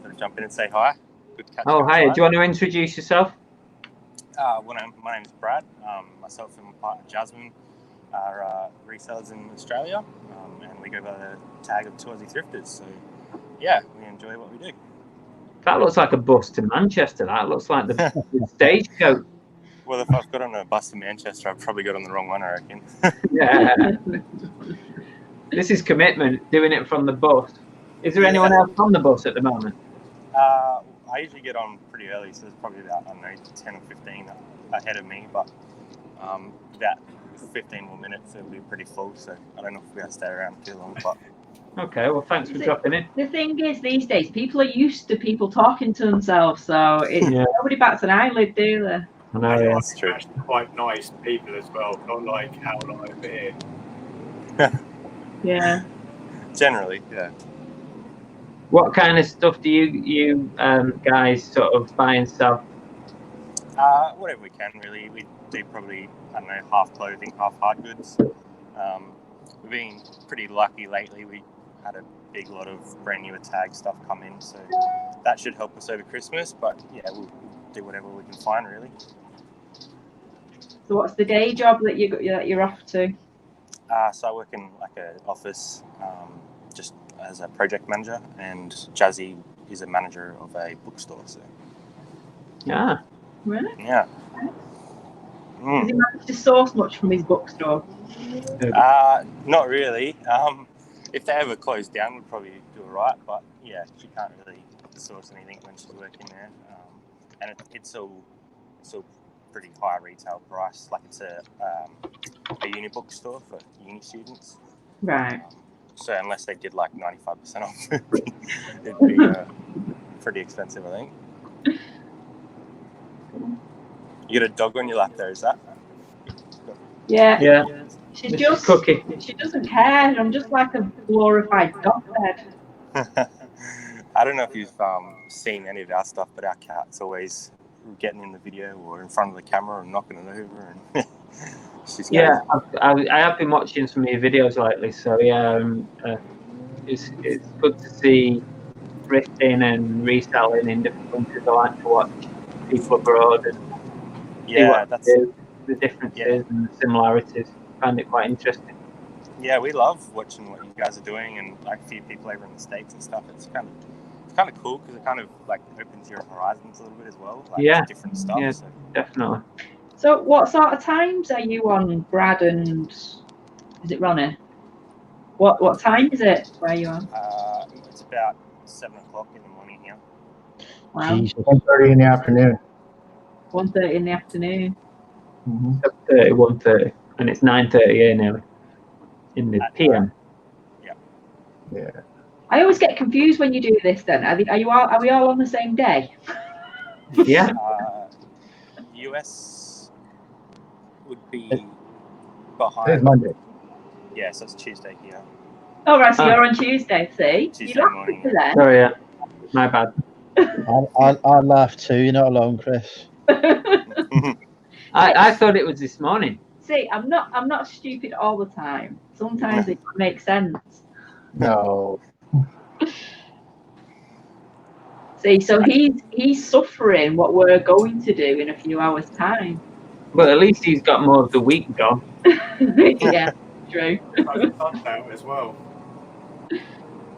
I'll jump in and say hi. Good catch. Oh, hi. Do you want to introduce yourself? My name's Brad. Myself and my partner Jasmine are resellers in Australia, and we go by the tag of 2 Aussie Thrifters. So, yeah, we enjoy what we do. That looks like a bus to Manchester. That looks like the stagecoach. Well, if I've got on a bus to Manchester, I've probably got on the wrong one, I reckon. Yeah. This is commitment, doing it from the bus. Is there anyone else on the bus at the moment? I usually get on pretty early, so there's probably about, 10 or 15 ahead of me, but about 15 more minutes, it'll be pretty full, so I don't know if we're going to stay around too long. But Okay, well, thanks for dropping in. The thing is, these days, people are used to people talking to themselves, so nobody bats an eyelid, do they? I know, yeah. That's true. Actually quite nice people as well, not like how over here. Yeah. Generally, yeah. What kind of stuff do you guys sort of buy and sell? Whatever we can, really. We do probably, half clothing, half hard goods. We've been pretty lucky lately. We had a big lot of brand new tag stuff come in, so that should help us over Christmas. But yeah, we'll do whatever we can find, really. So what's the day job that you're off to? So I work in like an office, just as a project manager, and Jazzy is a manager of a bookstore. So Yeah. Really? yeah. Has he managed to source much from his bookstore? Not really. If they ever closed down, we'd probably do it right. But yeah, she can't really source anything when she's working there. And it's all pretty high retail price. Like it's a uni bookstore for uni students. Right. So unless they did like 95% off, it'd be pretty expensive, I think. You got a dog on your lap there, is that? Yeah. Yeah. She Mr. just Cookie. she doesn't care. I'm just like a glorified dog bed. I don't know if you've seen any of our stuff, but our cat's always getting in the video or in front of the camera and knocking it over. And she's I have been watching some of your videos lately, so yeah, it's good to see thrifting and reselling in different countries. I like to watch people abroad and see what they do, the differences and the similarities. I find it quite interesting. Yeah, we love watching what you guys are doing, and like a few people over in the States and stuff. It's kind of cool because it kind of like opens your horizons a little bit as well. Like different stuff. Yeah, so. definitely. So what sort of times are you on, Brad, and is it Ronnie? What time is it where you on? It's about 7 o'clock in the morning here. Wow. Jesus. 1:30 in the afternoon. 1:30 in the afternoon. Mm-hmm. 7:30, 1:30, and it's 9:30 here nearly in the At PM. Yeah. I always get confused when you do this. Then are we all on the same day? Yeah. US would be Today's behind. Monday. Yeah, so it's Tuesday here. Oh, right, so Ah. you're on Tuesday. See, Tuesday you laughed morning, at yeah. Sorry, yeah. My bad. I laugh too. You're not alone, Chris. then. I thought it was this morning. See, I'm not stupid all the time. Sometimes it makes sense. No. See, so he's suffering what we're going to do in a few hours' time. But at least he's got more of the week gone. Yeah, true. Like the sun's out as well.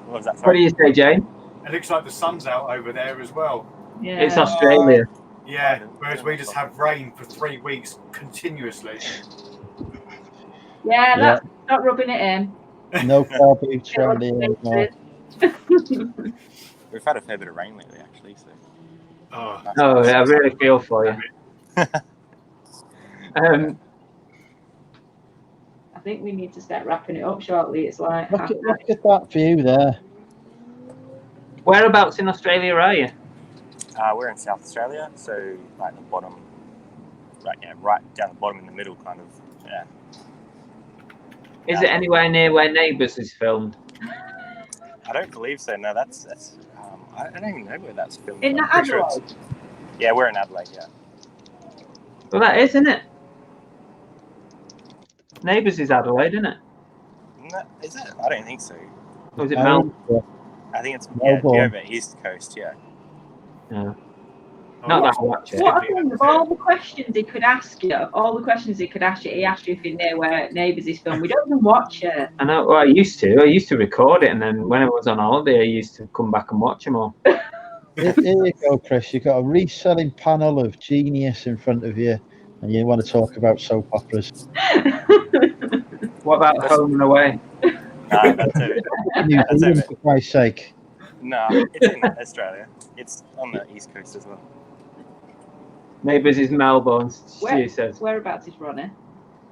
What was that? What do Sorry? you say, Jane? It looks like the sun's out over there as well. Yeah. It's Australia. Yeah, whereas we just have rain for 3 weeks continuously. Yeah, not rubbing it in. No car boots around here anymore. We've had a fair bit of rain lately, actually. So. Oh, Oh, I really feel for you. I think we need to start wrapping it up shortly. It's like Look at that view there. Whereabouts in Australia are you? We're in South Australia, so like the bottom, right down the bottom in the middle, kind of. Yeah. Is it anywhere near where Neighbours is filmed? I don't believe so. No, that's. I don't even know where that's filmed. In I'm pretty sure Adelaide. it's- Yeah, we're in Adelaide. Yeah. Well, that is, isn't it? Neighbours is Adelaide, isn't it? No, is it? I don't think so. Or is it Melbourne? I think it's Melbourne. over East Coast. Yeah. No. oh, Not that I watch it. What I think of all the questions he could ask you, he asked you if you know where Neighbours is filmed. We don't even watch it. I know. Well, I used to record it, and then when I was on holiday, I used to come back and watch them all. Here you go, Chris. You've got a reselling panel of genius in front of you, and you want to talk about soap operas. What about Home and Away? No, that's it. New That's Zealand, it. for Christ's sake. No, it's in Australia. It's on the East Coast as well. Neighbours is Melbourne. She says. Whereabouts is Ronnie?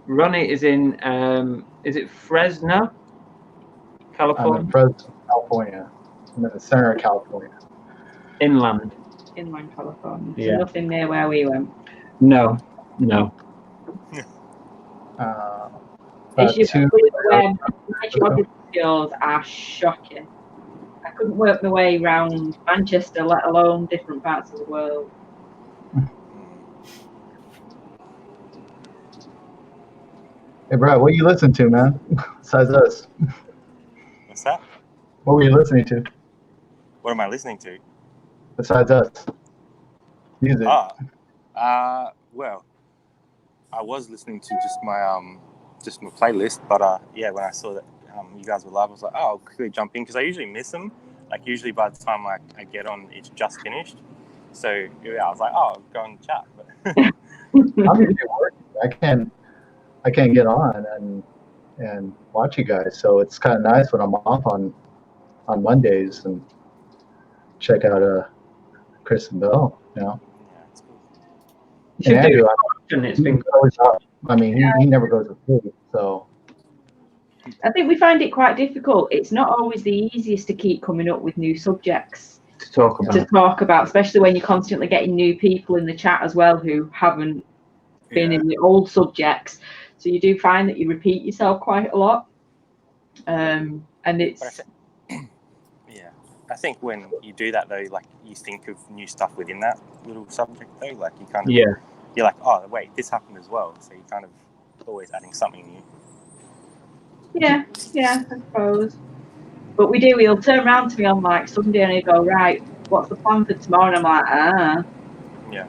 Ronnie is in. Is it Fresno, I'm California? in Fresno, California. I'm in the center of California. Inland. Inland California. Yeah. So nothing near where we went. No. It's just Two- my geography skills are shocking. I couldn't work my way around Manchester, let alone different parts of the world. Hey, Brad, what are you listening to, man? Besides us. What's that? What were you listening to? What am I listening to? Besides us. Music. Well, I was listening to just my playlist, but yeah, when I saw that you guys were live, I was like, oh, I'll quickly jump in because I usually miss them. Like usually by the time I get on, it's just finished. So yeah, I was like, oh, I'll go and chat. But I'm usually working. I can't get on and watch you guys. So it's kind of nice when I'm off on Mondays and check out Chris and Bill. You know. yeah, it's cool. You should And do Andrew, it. And it's been he's always up. I mean, he never goes to sleep. So I think we find it quite difficult. It's not always the easiest to keep coming up with new subjects to talk about. to talk about, especially when you're constantly getting new people in the chat as well who haven't been in the old subjects. So you do find that you repeat yourself quite a lot. And it's... Yeah, I think when you do that though, like you think of new stuff within that little subject though, like you kind of you're like, oh wait, this happened as well. So you're kind of always adding something new. Yeah, I suppose. But he'll turn around to me on like Sunday and he'll go, right, what's the plan for tomorrow? And I'm like, Yeah.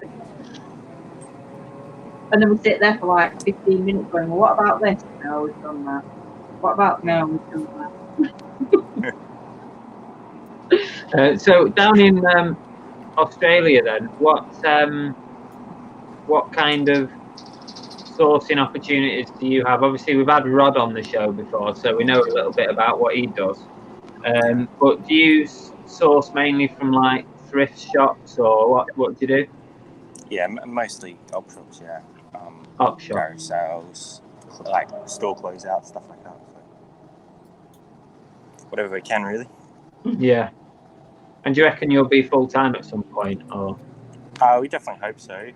And then we sit there for like 15 minutes going, well, what about this? No, we've done that. What about no, we've done that. So down in Australia then, what kind of sourcing opportunities do you have? Obviously, we've had Rod on the show before, so we know a little bit about what he does. But do you source mainly from like thrift shops, or what do you do? Yeah, mostly op shops. Yeah, Op shop. garage sales, like store closeout, stuff like that. So whatever we can, really. Yeah. And do you reckon you'll be full time at some point, or? We definitely hope so.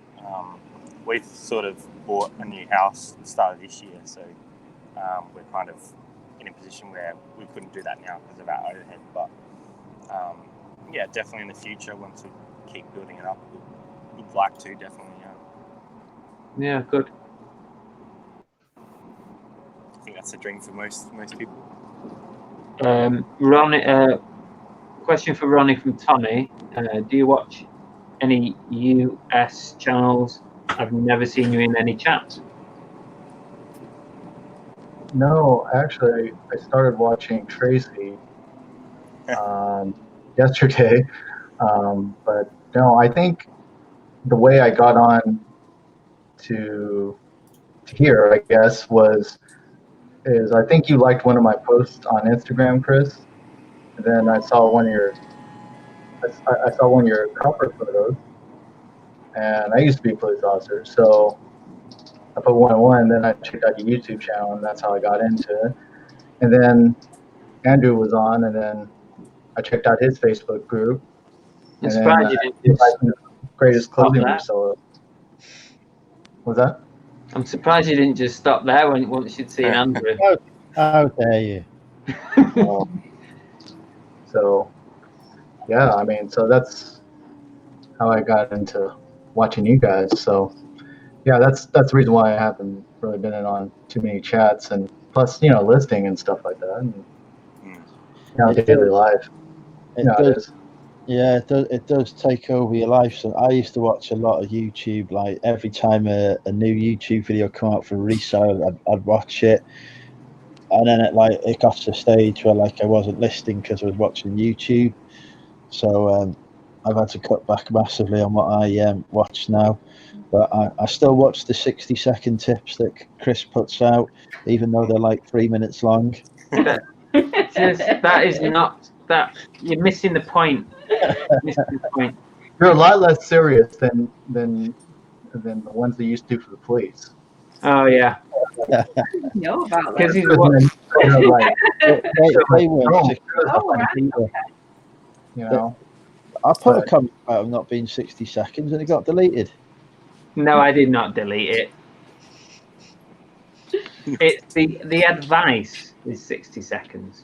We've sort of bought a new house at the start of this year, so we're kind of in a position where we couldn't do that now because of our overhead. But yeah, definitely in the future, once we keep building it up, we'd like to definitely. Yeah, good. I think that's a dream for most people. Ronnie, question for Ronnie from Tommy. Do you watch any US channels? I've never seen you in any chats. No, actually, I started watching Tracy yesterday, but no, I think the way I got on to here, I guess, is I think you liked one of my posts on Instagram, Chris. And then I saw one of your copper photos, and I used to be a police officer, so I put 101, then I checked out your YouTube channel, and that's how I got into it. And then Andrew was on, and then I checked out his Facebook group. I'm surprised you didn't just greatest clothing there. reseller. Was that? I'm surprised you didn't just stop there once you'd seen Andrew. How dare you? So, yeah, I mean, so that's how I got into watching you guys. So, yeah, that's the reason why I haven't really been in on too many chats, and plus, listing and stuff like that, and daily life. It does take over your life. So I used to watch a lot of YouTube. Like every time a new YouTube video come out for resale, I'd watch it. And then it got to a stage where I wasn't listing because I was watching YouTube. So I've had to cut back massively on what I watch now. But I still watch the 60-second tips that Chris puts out, even though they're 3 minutes long. That is not that. You're missing the point. You're a lot less serious than the ones they used to for the police. Oh yeah. know about Because that. he's what? They weren't 60 seconds. I put a comment about them not being 60 seconds and it got deleted. No, I did not delete it. It's the advice is 60 seconds.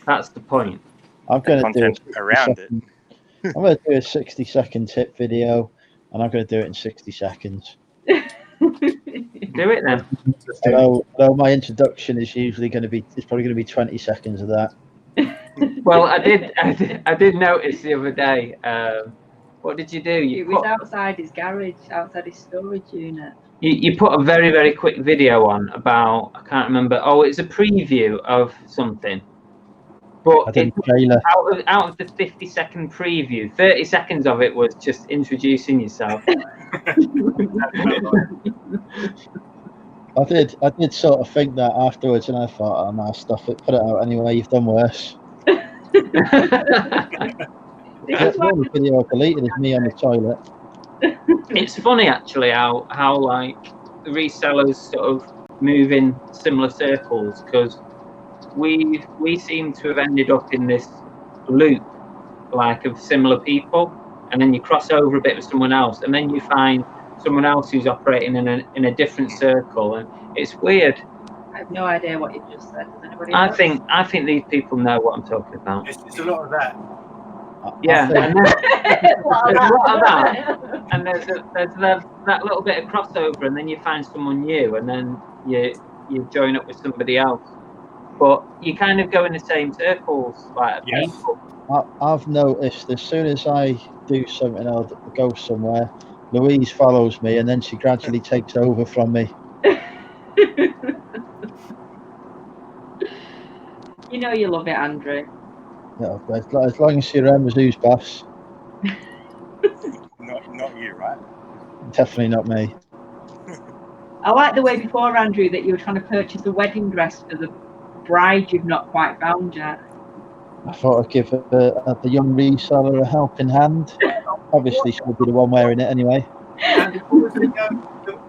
That's the point. I'm going to do around it. I'm going to do a 60-second tip video, and I'm going to do it in 60 seconds. Do it then. Although my introduction is usually going to be, it's probably going to be 20 seconds of that. Well, I did notice the other day. What did you do? It was outside his garage, outside his storage unit. You put a very, very quick video on about, I can't remember. Oh, it's a preview of something. But out of the 50-second preview, 30 seconds of it was just introducing yourself. I did sort of think that afterwards, and I thought, oh no, stuff it, put it out anyway. You've done worse. The only video I deleted is me on the toilet. It's funny actually how the resellers sort of move in similar circles, because we seem to have ended up in this loop of similar people, and then you cross over a bit with someone else, and then you find someone else who's operating in a different circle, and it's weird. I have no idea what you just said. Does anybody I know? think these people know what I'm talking about. It's a lot of that. Yeah, and there's a lot of that, and there's that little bit of crossover, and then you find someone new, and then you join up with somebody else. But you kind of go in the same circles, people. I've noticed as soon as I do something, I'll go somewhere. Louise follows me, and then she gradually takes over from me. You know you love it, Andrew. Yeah, as long as she remembers who's boss. Not you, right? Definitely not me. I like the way before, Andrew, that you were trying to purchase a wedding dress for the bride you've not quite found yet. I thought I'd give the young reseller a helping hand. Obviously, she'll be the one wearing it anyway. And what was the,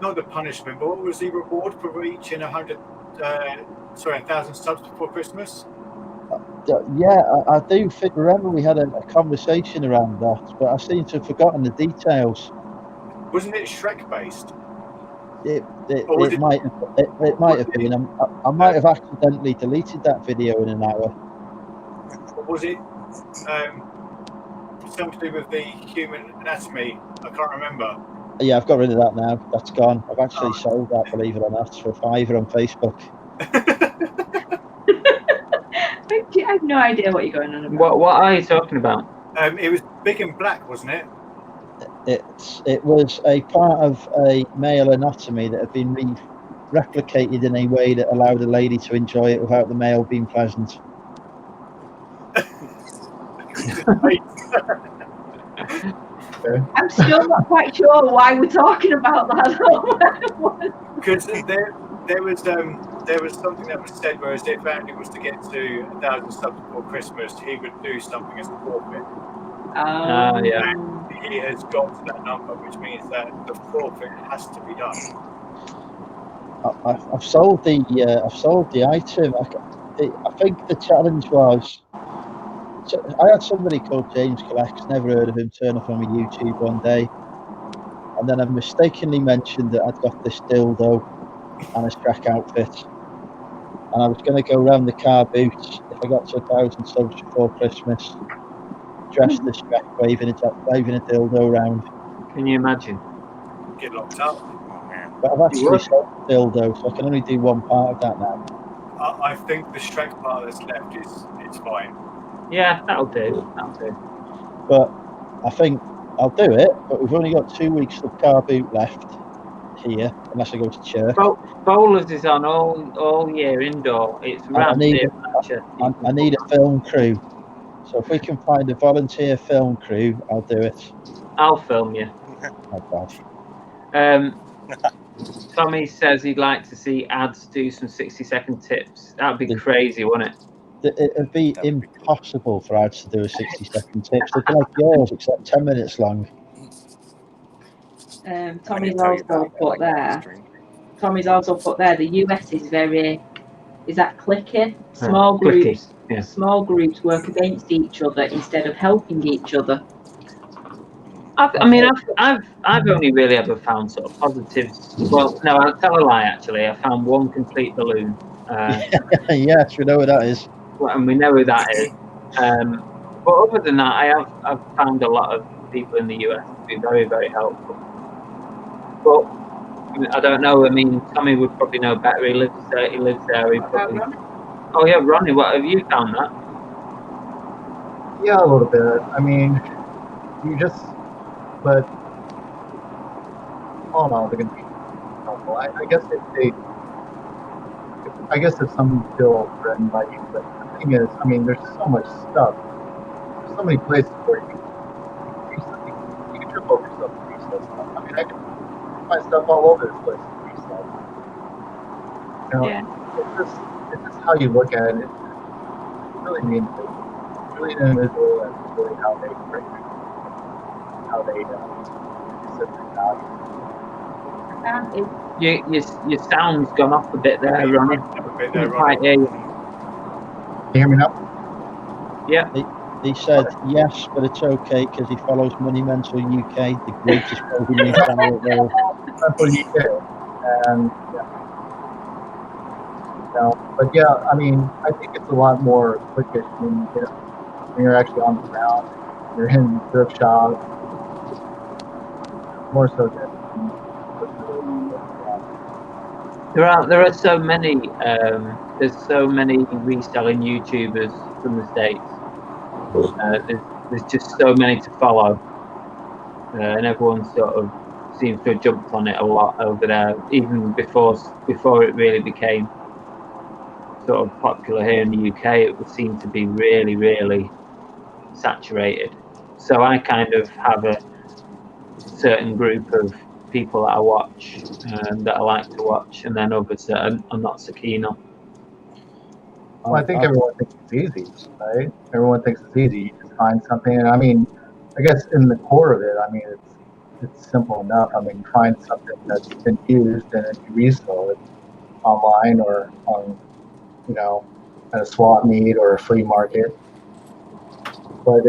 not the punishment, but what was the reward for reaching 1,000 subs before Christmas? Yeah, I do remember we had a conversation around that, but I seem to have forgotten the details. Wasn't it Shrek based? It might have been. I might have accidentally deleted that video in an hour. Or was it something to do with the human anatomy? I can't remember. Yeah, I've got rid of that now. That's gone. I've actually sold that, believe it or not, for $5 on Facebook. I have no idea what you're going on about. What are you talking about? It was big and black, wasn't it? It was a part of a male anatomy that had been replicated in a way that allowed a lady to enjoy it without the male being present. I'm still not quite sure why we're talking about that. Because there was something that was said, whereas if Andy was to get to 1,000 subs before Christmas, he would do something as a forfeit. Yeah. And he has got to that number, which means that the forfeit has to be done. I've sold the item. I think the challenge was. I had somebody called James Collects, never heard of him, turn up on my YouTube one day, and then I mistakenly mentioned that I'd got this dildo and a Shrek outfit, and I was going to go around the car boots if I got to 1,000 subs before Christmas, dressed as Shrek, waving a dildo around. Can you imagine? Get locked up. But I've actually sold the dildo, so I can only do one part of that now. I think the Shrek part that's left is fine. Yeah, that'll do. But I think I'll do it, but we've only got 2 weeks of car boot left here, unless I go to church. Bowlers is on all year indoor. It's I need a film crew. So if we can find a volunteer film crew, I'll do it. I'll film you. Oh, God. Tommy says he'd like to see ads do some 60-second tips. That'd be crazy, wouldn't it? It'd be impossible for ads to do a 60-second tips. They'd be like yours, except 10 minutes long. Tommy's also put there. The US is very. Is that clicky? Small groups. Clicky, yeah. Small groups work against each other instead of helping each other. I've only really ever found sort of positives. Well, no, I'll tell a lie. Actually, I found one complete balloon. Yes, we know what that is. And we know who that is. But other than that, I've found a lot of people in the US to be very, very helpful. But I don't know. I mean, Tommy would probably know better. He lives there. Oh yeah, Ronnie. What have you found that? Yeah, a little bit. I mean, but all in all, they're going to be helpful. I guess if some feel threatened by you, but the thing is, I mean, there's so much stuff. There's so many places where you can trip over yourself and resell stuff. I mean, I can find stuff all over this place to resell. You know, it's just how you look at it. It's really the individual, and really how they break it, how they set their value. Your sound's gone off a bit there, Ronnie. Can't quite hear you. Can you hear me now? Yeah. He said yes, but it's okay because he follows Money Mental UK, the greatest programming channel in the world. Mental UK, and but yeah, I mean, I think it's a lot more quicker when you're actually on the ground, you're in thrift shops, more so than. There are so many. There's so many reselling YouTubers from the States. There's just so many to follow, and everyone sort of seems to have jumped on it a lot over there, even before it really became sort of popular here in the UK. It would seem to be really, really saturated. So I kind of have a certain group of people that I watch that I like to watch, and then others that I'm not so keen on. Well, I think everyone thinks it's easy, right? Everyone thinks it's easy. You just find something, and I mean, I guess in the core of it, I mean, it's simple enough. I mean, you find something that's been used and then you resell it online or on, you know, at a swap meet or a flea market. But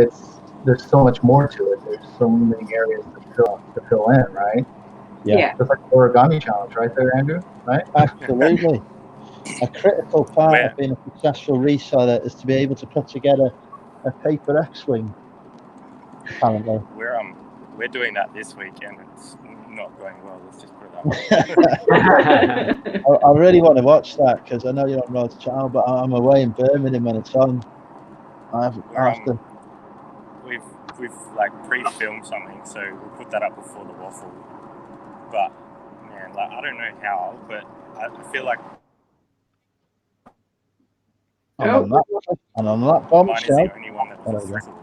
there's so much more to it. There's so many areas to fill in, right? Yeah. Just like the origami challenge, right there, Andrew? Right? Absolutely. A critical part of being a successful reseller is to be able to put together a paper X-wing. Apparently, we're doing that this weekend. It's not going well. Let's just put it that way. I really want to watch that because I know you're on Road to Channel, but I'm away in Birmingham when it's on. We've like pre-filmed something, so we'll put that up before the waffle. But man, like I don't know how, but I feel like. And on that bombshell. Mine is the only one that was flexible.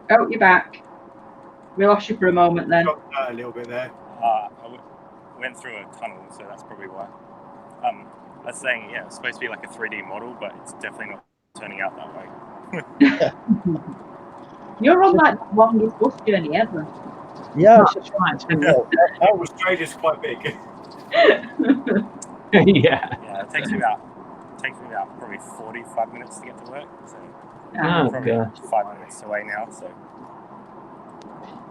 Oh, you're back. We lost you for a moment then. A little bit there. I went through a tunnel, so that's probably why. I was saying, yeah, it's supposed to be like a 3D model, but it's definitely not turning out that way. You're on like the longest bus journey ever. Yeah, it's just fine. Australia's quite big. Yeah, it takes me about probably 45 minutes to get to work. So probably 5 minutes away now.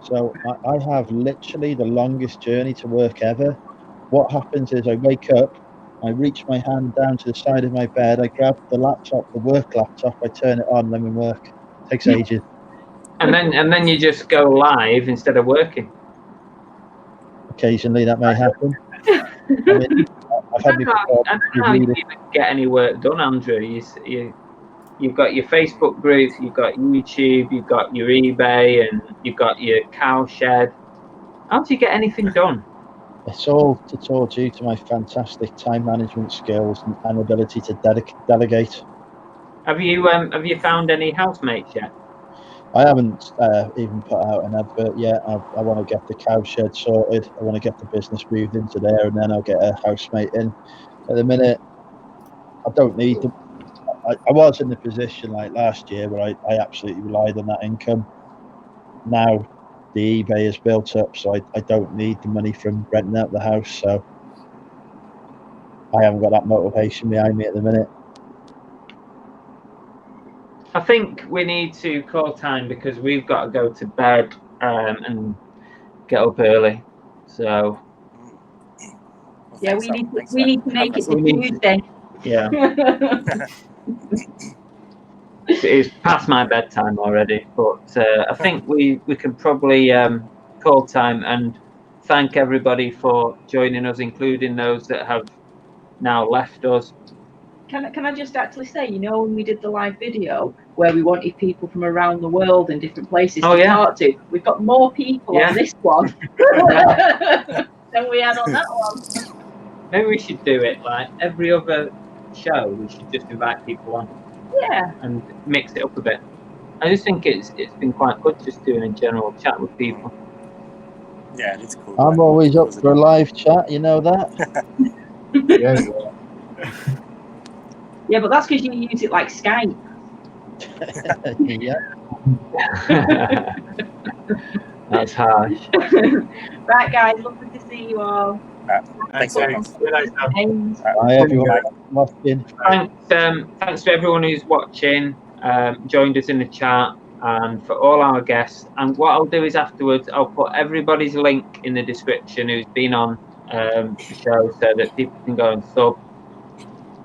So I have literally the longest journey to work ever. What happens is I wake up, I reach my hand down to the side of my bed, I grab the laptop, the work laptop, I turn it on, I'm in work. It takes ages. And then you just go live instead of working. Occasionally that may happen. I mean, I've had I don't know how you even get any work done, Andrew. You've got your Facebook group, you've got YouTube, you've got your eBay, and you've got your cow shed. How do you get anything done? It's all due to my fantastic time management skills and ability to delegate. Have you found any housemates yet? I haven't even put out an advert yet. I want to get the cow shed sorted. I want to get the business moved into there, and then I'll get a housemate in. At the minute, I don't need them. I was in the position like last year where I absolutely relied on that income. Now the eBay is built up, so I don't need the money from renting out the house. So I haven't got that motivation behind me at the minute. I think we need to call time because we've got to go to bed and get up early. So yeah, we need to make it to Tuesday. Yeah. It's past my bedtime already, but I think we can probably call time and thank everybody for joining us, including those that have now left us. Can I just actually say, you know, when we did the live video where we wanted people from around the world and different places to talk to, we've got more people on this one than we had on that one. Maybe we should do it like every other show. We should just invite people on. Yeah. And mix it up a bit. I just think it's been quite good just doing a general chat with people. Yeah, it's cool. I'm always up for a live chat, you know that? Yeah, but that's because you use it like Skype. Yeah. That's harsh. Right, guys, lovely to see you all. Thanks, Bye, everyone. Thanks to everyone who's watching, joined us in the chat, and for all our guests. And what I'll do is afterwards, I'll put everybody's link in the description who's been on the show so that people can go and sub.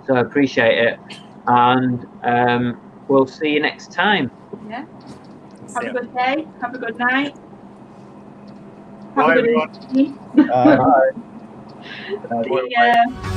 So I appreciate it. And we'll see you next time. Yeah. Have a good day. Have a good night. Bye, everyone. Bye.